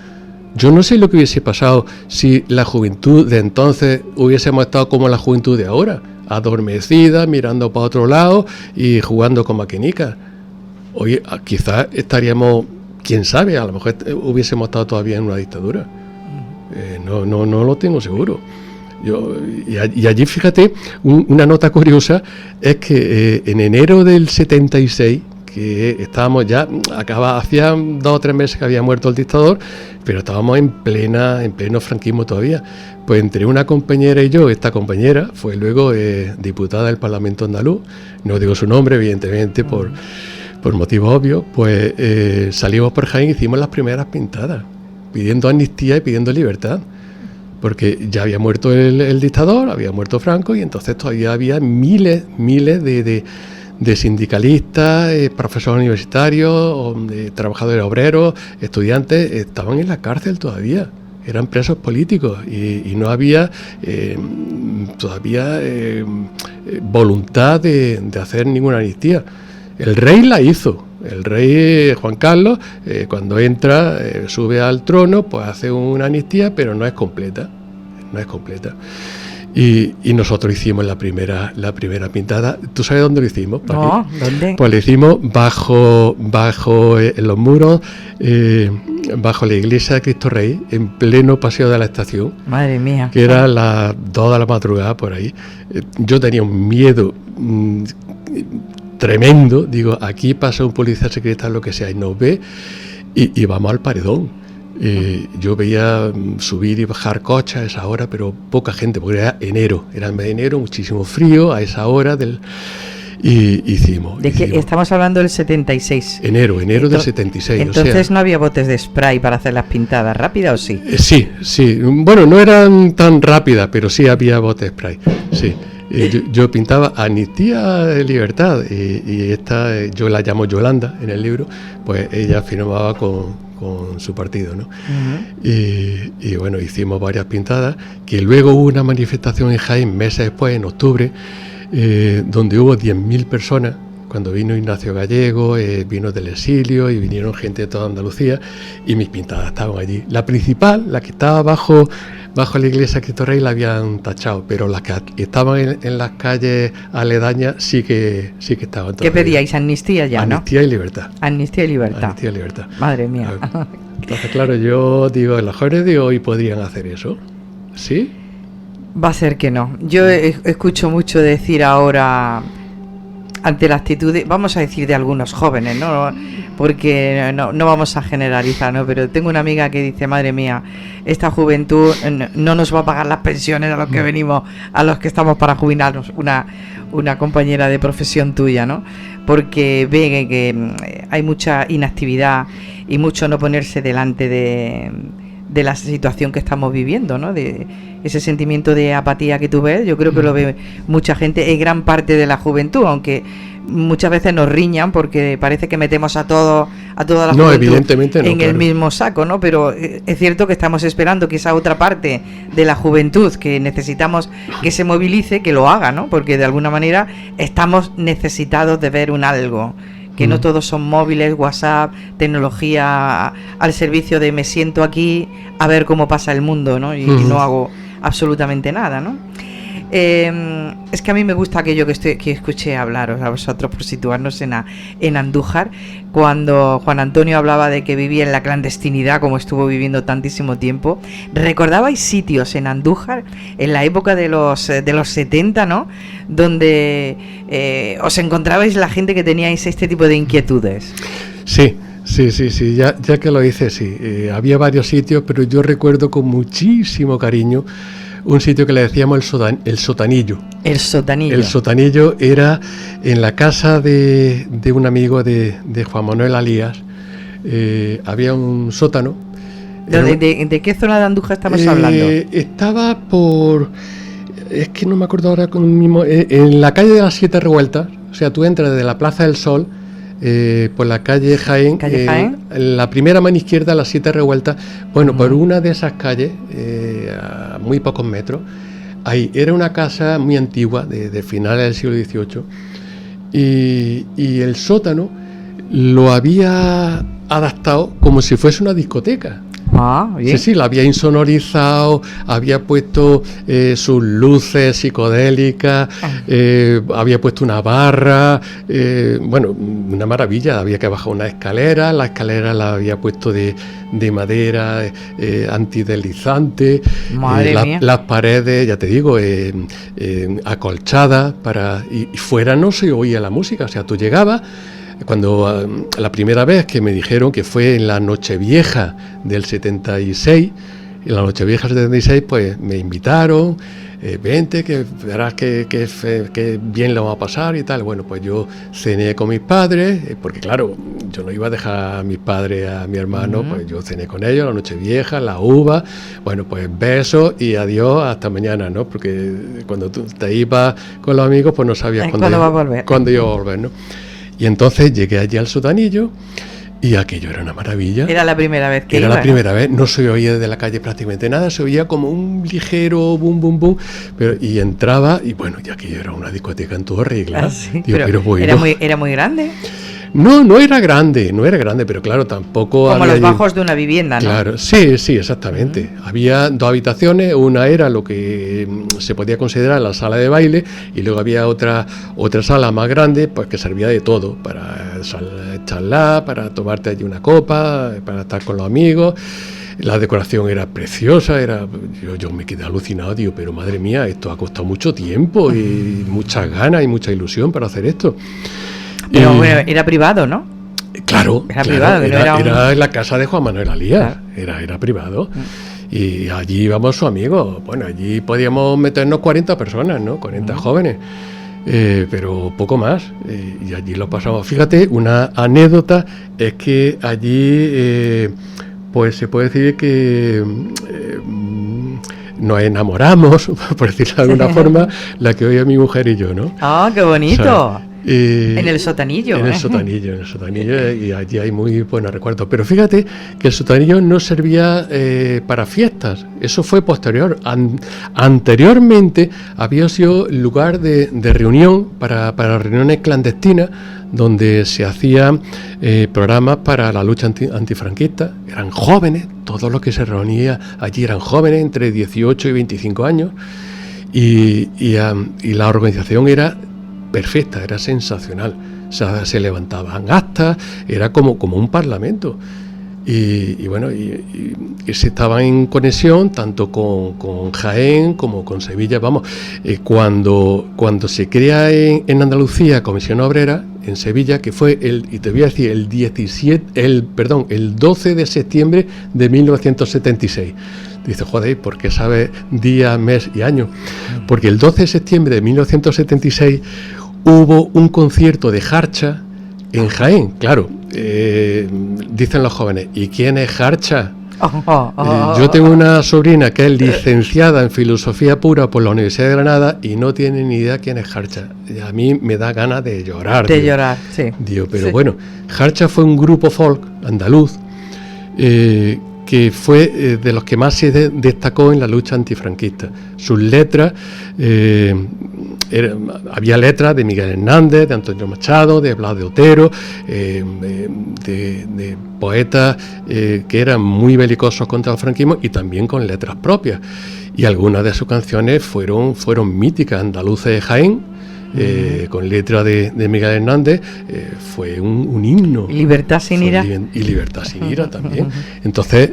Yo no sé lo que hubiese pasado si la juventud de entonces hubiésemos estado como la juventud de ahora, adormecida, mirando para otro lado y jugando con maquinicas. Hoy quizás estaríamos, quién sabe, a lo mejor hubiésemos estado todavía en una dictadura. No lo tengo seguro. Y allí, fíjate, una nota curiosa es que en enero del 76, que estábamos ya, hacía 2 o 3 meses que había muerto el dictador, pero estábamos en pleno franquismo todavía. Pues entre una compañera y yo, esta compañera fue luego diputada del Parlamento andaluz, no digo su nombre evidentemente por motivos obvios, pues salimos por Jaén y hicimos las primeras pintadas, pidiendo amnistía y pidiendo libertad, porque ya había muerto el dictador, había muerto Franco, y entonces todavía había miles de sindicalistas, profesores universitarios, trabajadores obreros, estudiantes, estaban en la cárcel todavía. Eran presos políticos y no había todavía voluntad de hacer ninguna amnistía. El rey la hizo. El rey Juan Carlos, cuando entra, sube al trono, pues hace una amnistía, pero no es completa. No es completa. Y nosotros hicimos la primera pintada. ¿Tú sabes dónde lo hicimos, Paqui? No, ¿dónde? Pues lo hicimos bajo en los muros, bajo la iglesia de Cristo Rey, en pleno paseo de la estación. Madre mía. Que era las 2 de la madrugada por ahí. Yo tenía un miedo tremendo. Digo, aquí pasa un policía secretario, lo que sea, y nos ve y vamos al paredón. Yo veía subir y bajar coches a esa hora, pero poca gente, porque era enero, era el mes de enero, muchísimo frío a esa hora y hicimos. ¿De qué estamos hablando del 76? Enero del 76. Entonces, o sea, no había botes de spray para hacer las pintadas rápidas, ¿o sí? Sí. Bueno, no eran tan rápidas, pero sí había botes de spray. Sí. Yo pintaba Amnistía de Libertad y esta, yo la llamo Yolanda en el libro, pues ella firmaba con su partido, ¿no? Uh-huh. Y bueno, hicimos varias pintadas, que luego hubo una manifestación en Jaén meses después, en octubre, donde hubo 10.000 personas, cuando vino Ignacio Gallego, vino del exilio y vinieron gente de toda Andalucía, y mis pintadas estaban allí. La principal, la que estaba bajo la iglesia de Cristo Rey, la habían tachado, pero las que estaban en las calles aledañas sí que estaban. ¿Qué pedíais? Amnistía ya, Amnistía, ¿no? Y libertad. Amnistía y libertad. Amnistía y libertad. Madre mía. Entonces, claro, yo digo, los jóvenes de hoy podrían hacer eso, ¿sí? Va a ser que no. Yo escucho mucho decir ahora, ante la actitud, vamos a decir, de algunos jóvenes, ¿no? Porque no vamos a generalizar, ¿no? Pero tengo una amiga que dice, madre mía, esta juventud no nos va a pagar las pensiones a los que venimos, a los que estamos para jubilarnos. Una compañera de profesión tuya, ¿no? Porque ve que hay mucha inactividad y mucho no ponerse delante de la situación que estamos viviendo, ¿no? De ese sentimiento de apatía que tú ves, yo creo que lo ve mucha gente, es gran parte de la juventud, aunque muchas veces nos riñan porque parece que metemos a toda la juventud evidentemente no, en el mismo saco, ¿no? Pero es cierto que estamos esperando que esa otra parte de la juventud que necesitamos que se movilice, que lo haga, ¿no? Porque de alguna manera estamos necesitados de ver un algo. Que no todos son móviles, WhatsApp, tecnología al servicio de me siento aquí a ver cómo pasa el mundo, ¿no? Y no hago absolutamente nada, ¿no? Es que a mí me gusta aquello que escuché hablaros a vosotros, por situarnos en Andújar, cuando Juan Antonio hablaba de que vivía en la clandestinidad, como estuvo viviendo tantísimo tiempo. ¿Recordabais sitios en Andújar en la época de los 70, ¿no? Donde os encontrabais la gente que teníais este tipo de inquietudes? Sí, ya que lo hice, sí. Había varios sitios, pero yo recuerdo con muchísimo cariño un sitio que le decíamos el Sotanillo. El Sotanillo. El Sotanillo era en la casa de un amigo de Juan Manuel Alías. Había un sótano. ¿De qué zona de Andújar estamos hablando? Estaba por... Es que no me acuerdo ahora con el mismo... en la calle de las 7 Revueltas. O sea, tú entras desde la Plaza del Sol, por la calle Jaén. La primera mano izquierda, las 7 Revueltas. Bueno, por una de esas calles, a muy pocos metros, ahí era una casa muy antigua, de finales del siglo XVIII, y el sótano lo había adaptado como si fuese una discoteca. Bien. Sí, la había insonorizado, había puesto sus luces psicodélicas, había puesto una barra, bueno, una maravilla. Había que bajar una escalera, la escalera la había puesto de madera antideslizante, las paredes, ya te digo, acolchadas, y fuera no se oía la música. O sea, tú llegabas. Cuando la primera vez que me dijeron, que fue en la Nochevieja del 76, Y la Nochevieja 76, pues me invitaron, vente, que verás que bien lo vamos a pasar y tal. Bueno, pues yo cené con mis padres, porque claro, yo no iba a dejar a mis padres, a mi hermano, pues yo cené con ellos, la Nochevieja, la uva, bueno, pues besos y adiós hasta mañana, ¿no? Porque cuando tú te ibas con los amigos, pues no sabías cuándo iba a volver, ¿no? Y entonces llegué allí al Sotanillo. Y aquello era una maravilla. Era la primera vez que Era la primera vez, no se oía desde la calle prácticamente nada, se oía como un ligero bum, bum, bum, y entraba, y bueno, ya aquello era una discoteca en toda regla. Ah, sí, digo, pero bueno. Era muy grande. No era grande, pero claro, tampoco como los bajos de una vivienda, ¿no? Claro, sí, exactamente. Había 2 habitaciones, una era lo que se podía considerar la sala de baile, y luego había otra sala más grande, pues que servía de todo, para charlar, para tomarte allí una copa, para estar con los amigos. La decoración era preciosa, yo me quedé alucinado, digo, pero madre mía, esto ha costado mucho tiempo y muchas ganas y mucha ilusión para hacer esto. Pero bueno, era privado, ¿no? Claro, privado, era en la casa de Juan Manuel Alías, era privado. Y allí íbamos sus amigos. Bueno, allí podíamos meternos 40 personas, ¿no? 40 jóvenes. Pero poco más. Y allí lo pasamos. Fíjate, una anécdota es que allí, pues se puede decir que nos enamoramos, por decirlo de alguna forma, la que hoy es mi mujer y yo, ¿no? ¡Ah, qué bonito! O sea, en el Sotanillo. En el Sotanillo, y allí hay muy buenos recuerdos. Pero fíjate que el Sotanillo no servía para fiestas, eso fue posterior. Anteriormente había sido lugar de reunión para reuniones clandestinas, donde se hacían programas para la lucha antifranquista. Eran jóvenes, todos los que se reunían allí eran jóvenes, entre 18 y 25 años, y la organización era perfecta, era sensacional. O sea, se levantaban actas, era como un parlamento. Y bueno, y se estaba en conexión tanto con Jaén como con Sevilla. Vamos, cuando se crea en Andalucía Comisión Obrera, en Sevilla, que fue el 12 de septiembre de 1976. Dice, joder, ¿por qué sabes día, mes y año? Porque el 12 de septiembre de 1976 hubo un concierto de Jarcha en Jaén. Claro, dicen los jóvenes, ¿y quién es Jarcha? Yo tengo una sobrina que es licenciada en Filosofía Pura por la Universidad de Granada y no tiene ni idea quién es Jarcha. Y a mí me da ganas de llorar. Sí. Digo, pero bueno, Jarcha fue un grupo folk andaluz que fue de los que más se destacó en la lucha antifranquista. Sus letras, había letras de Miguel Hernández, de Antonio Machado, de Blas de Otero, de poetas que eran muy belicosos contra el franquismo y también con letras propias. Y algunas de sus canciones fueron míticas. Andaluces de Jaén, con letra de Miguel Hernández, fue un himno. Libertad sin ira. Y Libertad sin ira también. Entonces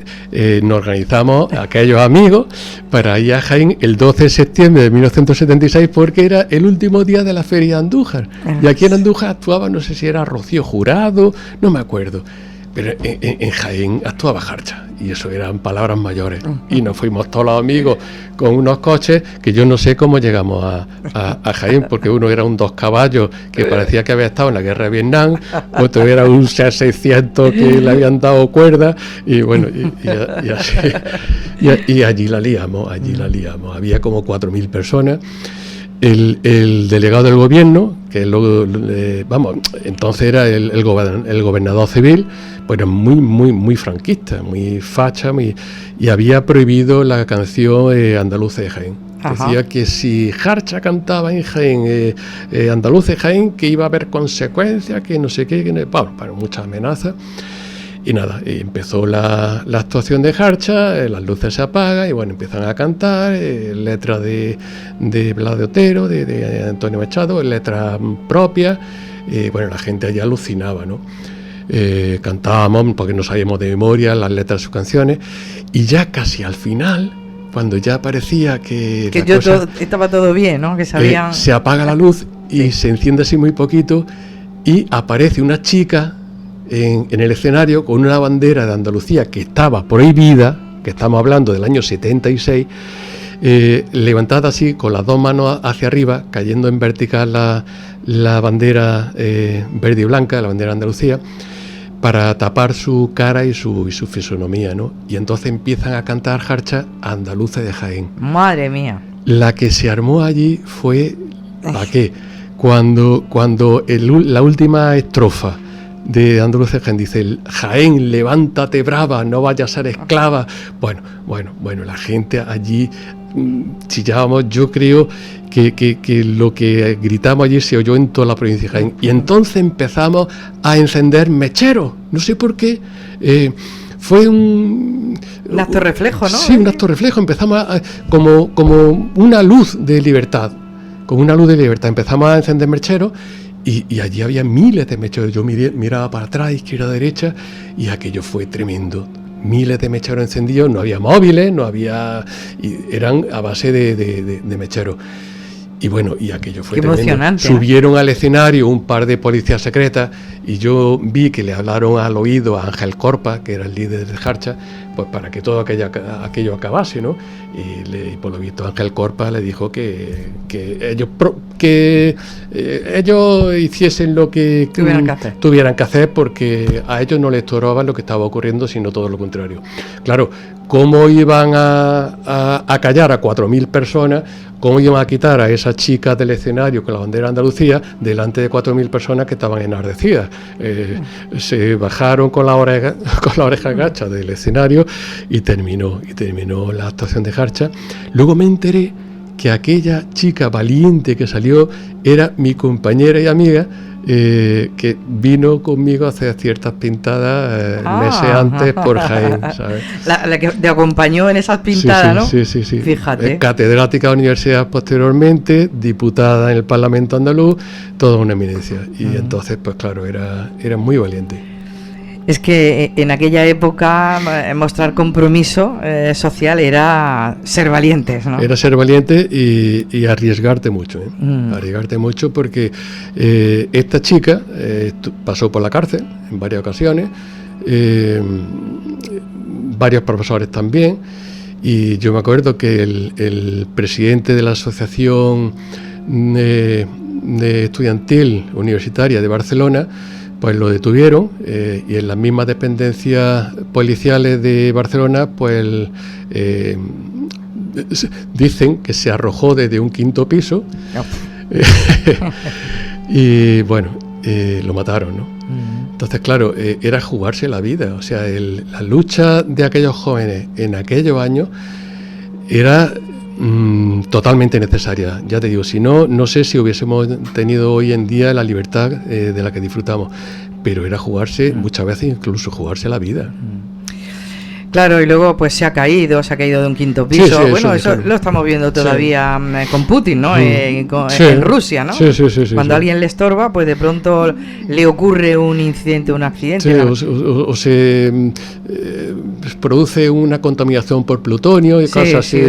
nos organizamos, aquellos amigos, para ir a Jaén el 12 de septiembre de 1976, porque era el último día de la Feria de Andújar. Y aquí en Andújar actuaba, no sé si era Rocío Jurado, no me acuerdo. Pero en Jaén actuaba Jarcha, y eso eran palabras mayores. Y nos fuimos todos los amigos con unos coches que yo no sé cómo llegamos a Jaén, porque uno era un 2 caballos que parecía que había estado en la guerra de Vietnam, otro era un Seat 600 que le habían dado cuerda, y bueno, y así. Y allí la liamos. Había como 4.000 personas. El delegado del gobierno, que luego, entonces era el gobernador civil, pues era muy franquista, muy facha, y había prohibido la canción Andaluces de Jaén. Ajá. Decía que si Jarcha cantaba en Jaén, Andaluces de Jaén, que iba a haber consecuencias, que no sé qué, para muchas amenazas. Y nada, empezó la actuación de Jarcha, las luces se apagan y bueno, empiezan a cantar, letras de Blas de Otero, de Antonio Machado, letras propias, bueno, la gente allí alucinaba, ¿no? Cantábamos, porque no sabíamos de memoria las letras de sus canciones, y ya casi al final, cuando ya parecía que estaba todo bien, ¿no? Que sabían... se apaga la luz y se enciende así muy poquito, y aparece una chica en el escenario con una bandera de Andalucía que estaba prohibida, que estamos hablando del año 76, levantada así, con las dos manos hacia arriba, cayendo en vertical la bandera verde y blanca, la bandera de Andalucía, para tapar su cara y su fisonomía, ¿no? Y entonces empiezan a cantar jarchas andaluces de Jaén. Madre mía. La que se armó allí fue, ¿para qué? Cuando la última estrofa de Andaluces de Jaén dice: Jaén, levántate brava, no vayas a ser esclava. Bueno, la gente allí chillábamos. Yo creo que lo que gritamos allí se oyó en toda la provincia de Jaén. Y entonces empezamos a encender mecheros, no sé por qué. Fue un acto reflejo, ¿no? Sí, un acto reflejo. Empezamos como una luz de libertad. Con una luz de libertad empezamos a encender mecheros y allí había miles de mecheros. Yo miraba para atrás, izquierda, derecha, y aquello fue tremendo. Miles de mecheros encendidos, no había móviles, eran a base de mecheros. Y bueno, y aquello fue tremendo. Emocionante. Subieron al escenario un par de policías secretas y yo vi que le hablaron al oído a Ángel Corpa, que era el líder de Jarcha, pues para que todo aquello acabase, ¿no? Y por lo visto Ángel Corpa le dijo que ellos hiciesen lo que tuvieran que hacer, porque a ellos no les estorbaba lo que estaba ocurriendo, sino todo lo contrario. Claro, ¿cómo iban a callar a 4.000 personas? ¿Cómo iban a quitar a esas chicas del escenario con la bandera de Andalucía delante de 4.000 personas que estaban enardecidas? Se bajaron con la oreja gacha del escenario y terminó la actuación de Jarcha. Luego me enteré que aquella chica valiente que salió era mi compañera y amiga, que vino conmigo a hacer ciertas pintadas meses antes por Jaén, ¿sabes? La que te acompañó en esas pintadas, sí, ¿no? Sí. Fíjate. Catedrática de universidad posteriormente, diputada en el Parlamento andaluz, toda una eminencia. Y entonces, pues claro, era muy valiente. Es que en aquella época mostrar compromiso social era ser valientes, ¿no? Era ser valiente y arriesgarte mucho, ¿eh? Arriesgarte mucho porque esta chica pasó por la cárcel en varias ocasiones, varios profesores también, y yo me acuerdo que el presidente de la Asociación de Estudiantil Universitaria de Barcelona, pues lo detuvieron, y en las mismas dependencias policiales de Barcelona, pues dicen que se arrojó desde un 5º piso. Y bueno, lo mataron, ¿no? Entonces, claro, era jugarse la vida. O sea, la lucha de aquellos jóvenes en aquellos años era totalmente necesaria. Ya te digo, si no sé si hubiésemos tenido hoy en día la libertad de la que disfrutamos, pero era jugarse, muchas veces incluso jugarse la vida. Claro, y luego pues se ha caído de un 5º piso. Sí, bueno, eso lo estamos viendo todavía con Putin, ¿no? En Rusia, ¿no? Sí, Cuando alguien le estorba, pues de pronto le ocurre un incidente, un accidente. Sí, o se produce una contaminación por plutonio y cosas así.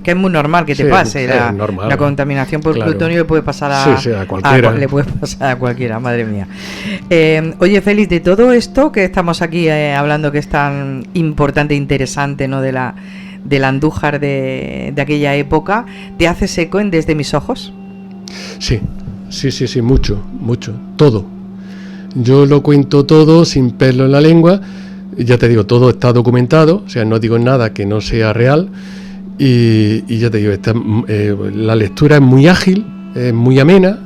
Que es muy normal que te pase. La contaminación por plutonio le puede pasar a cualquiera. Le puede pasar a cualquiera, madre mía. Oye, Félix, de todo esto que estamos aquí hablando, que es tan importante e interesante, ¿no? del Andújar de aquella época, ¿te haces eco en Desde mis ojos? Sí, mucho, todo. Yo lo cuento todo sin pelo en la lengua, ya te digo, todo está documentado, o sea, no digo nada que no sea real, y ya te digo, la lectura es muy ágil, es muy amena,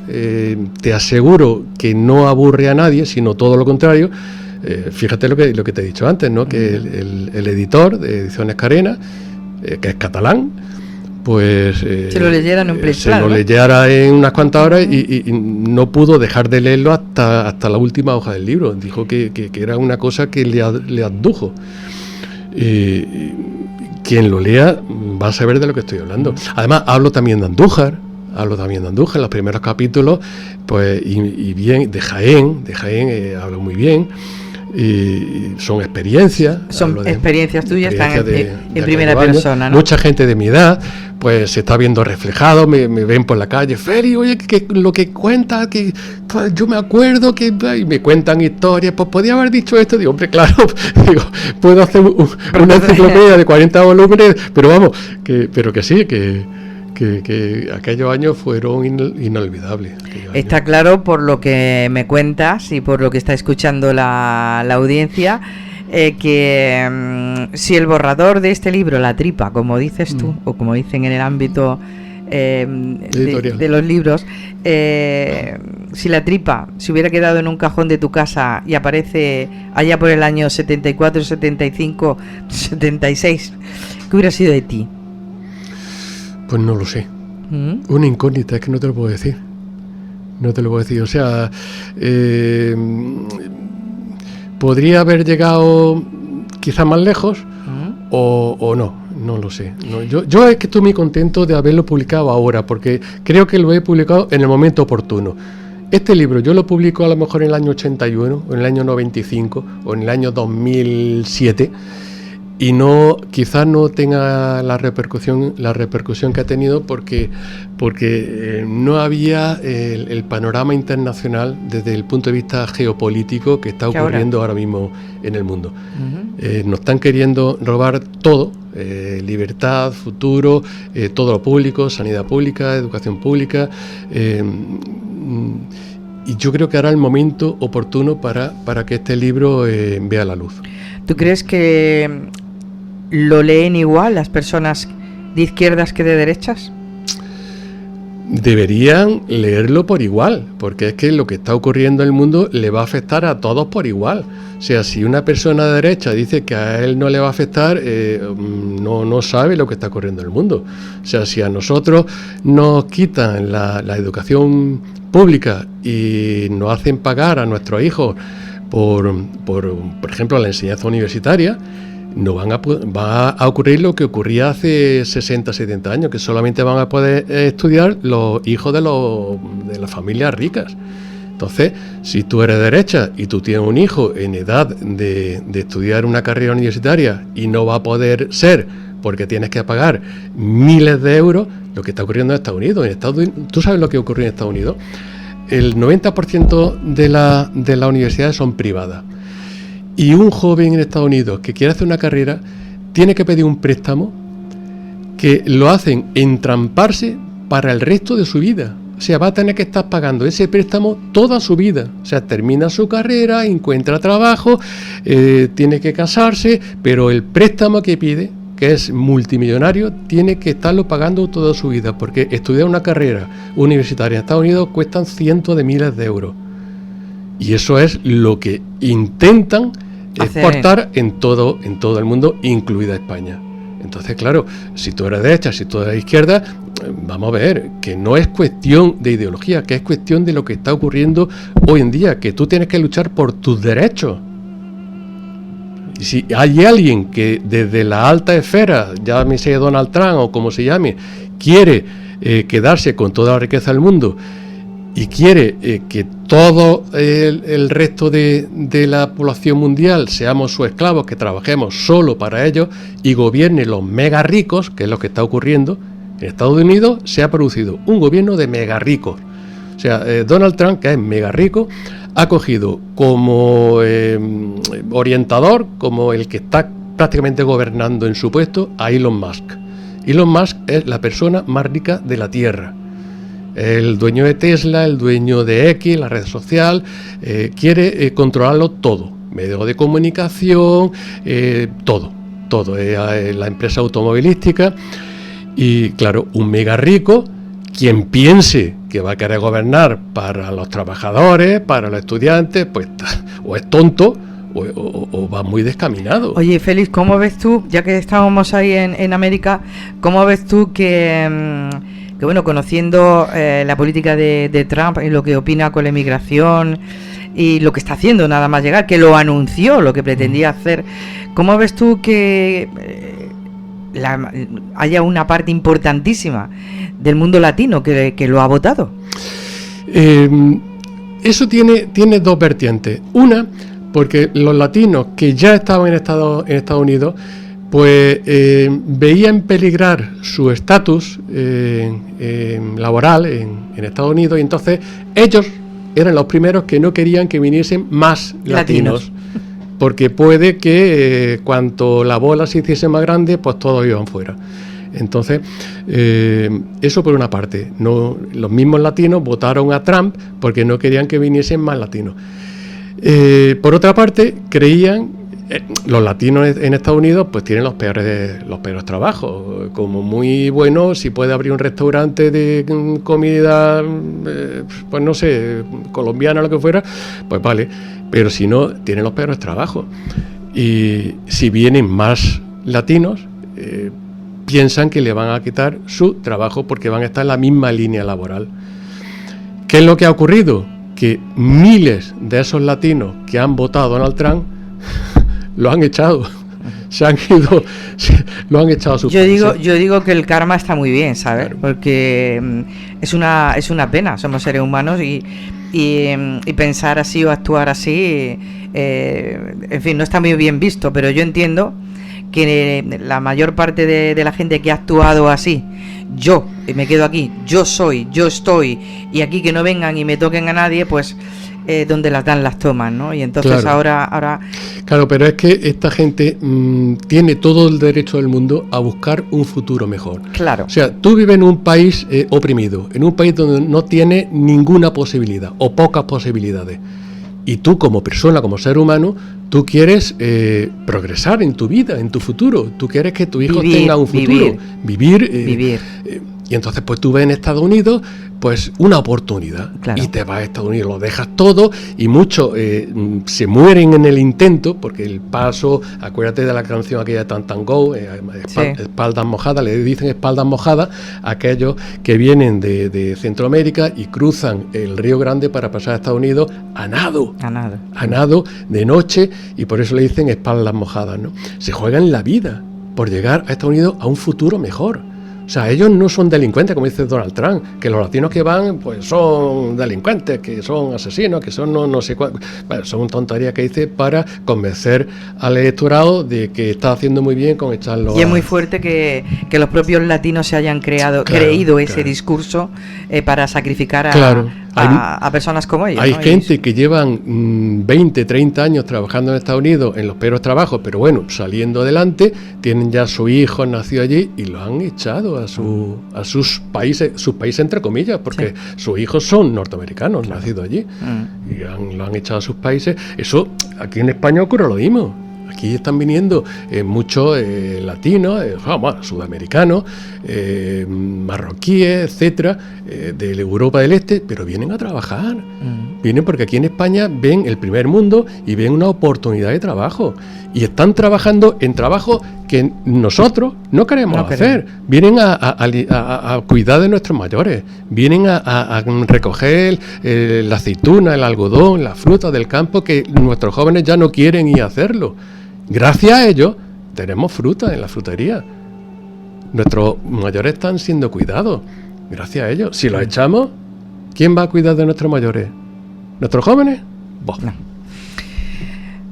te aseguro que no aburre a nadie, sino todo lo contrario. Fíjate lo que te he dicho antes, ¿no? Que el editor de Ediciones Carena, que es catalán, pues se lo leyera en un se lo leyera en unas cuantas horas y no pudo dejar de leerlo hasta la última hoja del libro. Dijo que era una cosa que le abdujo. Quien lo lea va a saber de lo que estoy hablando. Además, hablo también de Andújar en los primeros capítulos, pues y bien de Jaén hablo muy bien. y son experiencias. Son experiencias tuyas, están en primera persona, ¿no? Mucha gente de mi edad pues se está viendo reflejado, me ven por la calle, Feli, oye, que lo que cuenta, que yo me acuerdo que y me cuentan historias, pues podía haber dicho esto, digo, hombre, claro, digo, puedo hacer una enciclopedia de 40 volúmenes, pero vamos, pero que sí, que aquellos años fueron inolvidables. Está claro por lo que me cuentas y por lo que está escuchando la audiencia, que si el borrador de este libro, La Tripa, como dices tú, o como dicen en el ámbito de los libros, si La Tripa se hubiera quedado en un cajón de tu casa y aparece allá por el año 74, 75, 76, ¿qué hubiera sido de ti? Pues no lo sé. Una incógnita, es que no te lo puedo decir. No te lo puedo decir. O sea, podría haber llegado quizás más lejos o no lo sé. No, yo es que estoy muy contento de haberlo publicado ahora, porque creo que lo he publicado en el momento oportuno. Este libro yo lo publico a lo mejor en el año 81, o en el año 95, o en el año 2007, y quizás no tenga la repercusión que ha tenido porque no había el panorama internacional desde el punto de vista geopolítico que está ocurriendo ahora mismo en el mundo. Nos están queriendo robar todo, libertad, futuro, todo lo público, sanidad pública, educación pública, y yo creo que ahora es el momento oportuno para que este libro vea la luz. ¿Tú crees que lo leen igual las personas de izquierdas que de derechas? Deberían leerlo por igual, porque es que lo que está ocurriendo en el mundo le va a afectar a todos por igual. O sea, si una persona de derecha dice que a él no le va a afectar, no sabe lo que está ocurriendo en el mundo. O sea, si a nosotros nos quitan la educación pública y nos hacen pagar a nuestros hijos por ejemplo, la enseñanza universitaria, no va a ocurrir lo que ocurría hace 60, 70 años, que solamente van a poder estudiar los hijos de las familias ricas. Entonces, si tú eres de derecha y tú tienes un hijo en edad de estudiar una carrera universitaria y no va a poder ser porque tienes que pagar miles de euros, lo que está ocurriendo en Estados Unidos. ¿Tú sabes lo que ocurrió en Estados Unidos? El 90% de las universidades son privadas. Y un joven en Estados Unidos que quiere hacer una carrera tiene que pedir un préstamo que lo hacen entramparse para el resto de su vida. O sea, va a tener que estar pagando ese préstamo toda su vida. O sea, termina su carrera, encuentra trabajo, tiene que casarse, pero el préstamo que pide, que es multimillonario, tiene que estarlo pagando toda su vida, porque estudiar una carrera universitaria en Estados Unidos cuestan cientos de miles de euros. Y eso es lo que intentan exportar en todo el mundo, incluida España. Entonces, claro, si tú eres derecha, si tú eres izquierda, vamos a ver que no es cuestión de ideología, que es cuestión de lo que está ocurriendo hoy en día, que tú tienes que luchar por tus derechos. Y si hay alguien que desde la alta esfera, llámese Donald Trump o como se llame, quiere quedarse con toda la riqueza del mundo y quiere que todo el resto de la población mundial seamos sus esclavos, que trabajemos solo para ellos y gobierne los mega ricos, que es lo que está ocurriendo, en Estados Unidos se ha producido un gobierno de mega ricos. O sea, Donald Trump, que es mega rico, ha cogido como orientador, como el que está prácticamente gobernando en su puesto, a Elon Musk. Elon Musk es la persona más rica de la Tierra. El dueño de Tesla, el dueño de X, la red social, quiere controlarlo todo. Medios de comunicación, todo. La empresa automovilística. Y claro, un mega rico, quien piense que va a querer gobernar para los trabajadores, para los estudiantes, pues o es tonto o va muy descaminado. Oye, Félix, ¿cómo ves tú, ya que estábamos ahí en América, cómo ves tú que bueno, conociendo la política de Trump y lo que opina con la inmigración y lo que está haciendo nada más llegar, que lo anunció, lo que pretendía hacer, ¿cómo ves tú que haya una parte importantísima del mundo latino que lo ha votado? Eso tiene dos vertientes. Una, porque los latinos que ya estaban en Estados Unidos, pues veían peligrar su estatus laboral en Estados Unidos, y entonces ellos eran los primeros que no querían que viniesen más latinos. Porque puede que cuanto la bola se hiciese más grande, pues todos iban fuera. Entonces, eso por una parte. No, los mismos latinos votaron a Trump porque no querían que viniesen más latinos. Por otra parte, creían, los latinos en Estados Unidos pues tienen los peores trabajos. Como muy bueno, si puede abrir un restaurante de comida, pues no sé, colombiana o lo que fuera, pues vale. Pero si no, tienen los peores trabajos. Y si vienen más latinos, piensan que le van a quitar su trabajo porque van a estar en la misma línea laboral. ¿Qué es lo que ha ocurrido? Que miles de esos latinos que han votado a Donald Trump lo han echado. Se han ido, lo han echado a sus países. Yo digo que el karma está muy bien, ¿sabes? Claro. Porque es una pena, somos seres humanos y pensar así o actuar así, en fin, no está muy bien visto, pero yo entiendo que la mayor parte de la gente que ha actuado así, yo me quedo aquí, yo estoy, y aquí que no vengan y me toquen a nadie, pues donde las dan las toman, ¿no? Y entonces claro. ahora Claro, pero es que esta gente tiene todo el derecho del mundo a buscar un futuro mejor. Claro. O sea, tú vives en un país oprimido, en un país donde no tienes ninguna posibilidad o pocas posibilidades. Y tú como persona, como ser humano, tú quieres progresar en tu vida, en tu futuro. Tú quieres que tu hijo tenga un futuro. Vivir. Y entonces pues tú ves en Estados Unidos pues una oportunidad, claro. Y te vas a Estados Unidos, lo dejas todo, y muchos se mueren en el intento, porque el paso, acuérdate de la canción aquella de Tan Go, espaldas mojadas, le dicen espaldas mojadas a aquellos que vienen de Centroamérica y cruzan el Río Grande para pasar a Estados Unidos a nado de noche, y por eso le dicen espaldas mojadas, ¿no? Se juegan la vida por llegar a Estados Unidos a un futuro mejor. O sea, ellos no son delincuentes, como dice Donald Trump, que los latinos que van, pues son delincuentes, que son asesinos, que son no sé cuál. Bueno, son tonterías que dice para convencer al electorado de que está haciendo muy bien con echarlo. Y es muy fuerte que los propios latinos se hayan creído ese discurso para sacrificar a personas como ellos. Hay ¿no? gente que llevan 20, 30 años trabajando en Estados Unidos en los peores trabajos, pero bueno, saliendo adelante, tienen ya sus hijos nacidos allí y lo han echado a sus países entre comillas, porque sus hijos son norteamericanos, nacidos allí, y lo han echado a sus países. Eso aquí en España ocurre lo mismo. Aquí están viniendo muchos latinos, sudamericanos, marroquíes, etcétera, de Europa del Este, pero vienen a trabajar. Vienen porque aquí en España ven el primer mundo y ven una oportunidad de trabajo. Y están trabajando en trabajos que nosotros no queremos hacer. Vienen a cuidar de nuestros mayores. Vienen a recoger la aceituna, el algodón, la fruta del campo, que nuestros jóvenes ya no quieren ir a hacerlo. Gracias a ellos tenemos fruta en la frutería. Nuestros mayores están siendo cuidados gracias a ellos. Si los echamos, ¿quién va a cuidar de nuestros mayores? ¿Nuestros jóvenes? No.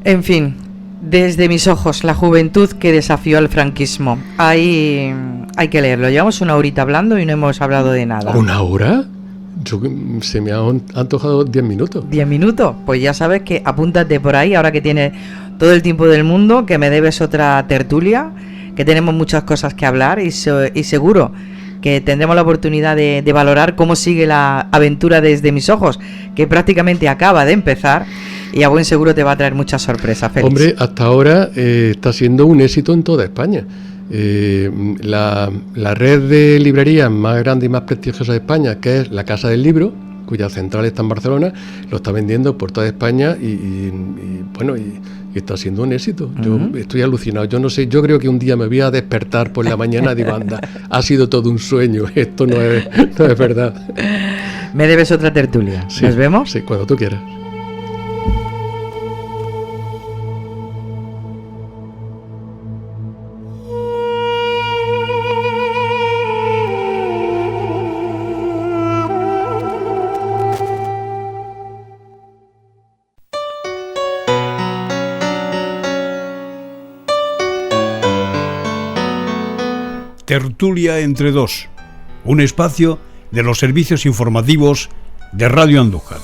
En fin, desde mis ojos, la juventud que desafió al franquismo. Hay que leerlo. Llevamos una horita hablando y no hemos hablado de nada. ¿Una hora? Se me han antojado 10 minutos. ¿10 minutos? Pues ya sabes que apúntate por ahí, ahora que tienes todo el tiempo del mundo, que me debes otra tertulia, que tenemos muchas cosas que hablar y seguro que tendremos la oportunidad de valorar cómo sigue la aventura desde mis ojos, que prácticamente acaba de empezar y a buen seguro te va a traer muchas sorpresas, Félix. Hombre, hasta ahora está siendo un éxito en toda España. La red de librerías más grande y más prestigiosa de España, que es la Casa del Libro, cuya central está en Barcelona, lo está vendiendo por toda España y está siendo un éxito. Yo estoy alucinado. Yo no sé, yo creo que un día me voy a despertar por la mañana y digo, anda, ha sido todo un sueño, esto no es verdad. Me debes otra tertulia. Sí, ¿Nos vemos? Sí, cuando tú quieras. Tertulia entre dos, un espacio de los servicios informativos de Radio Andújar.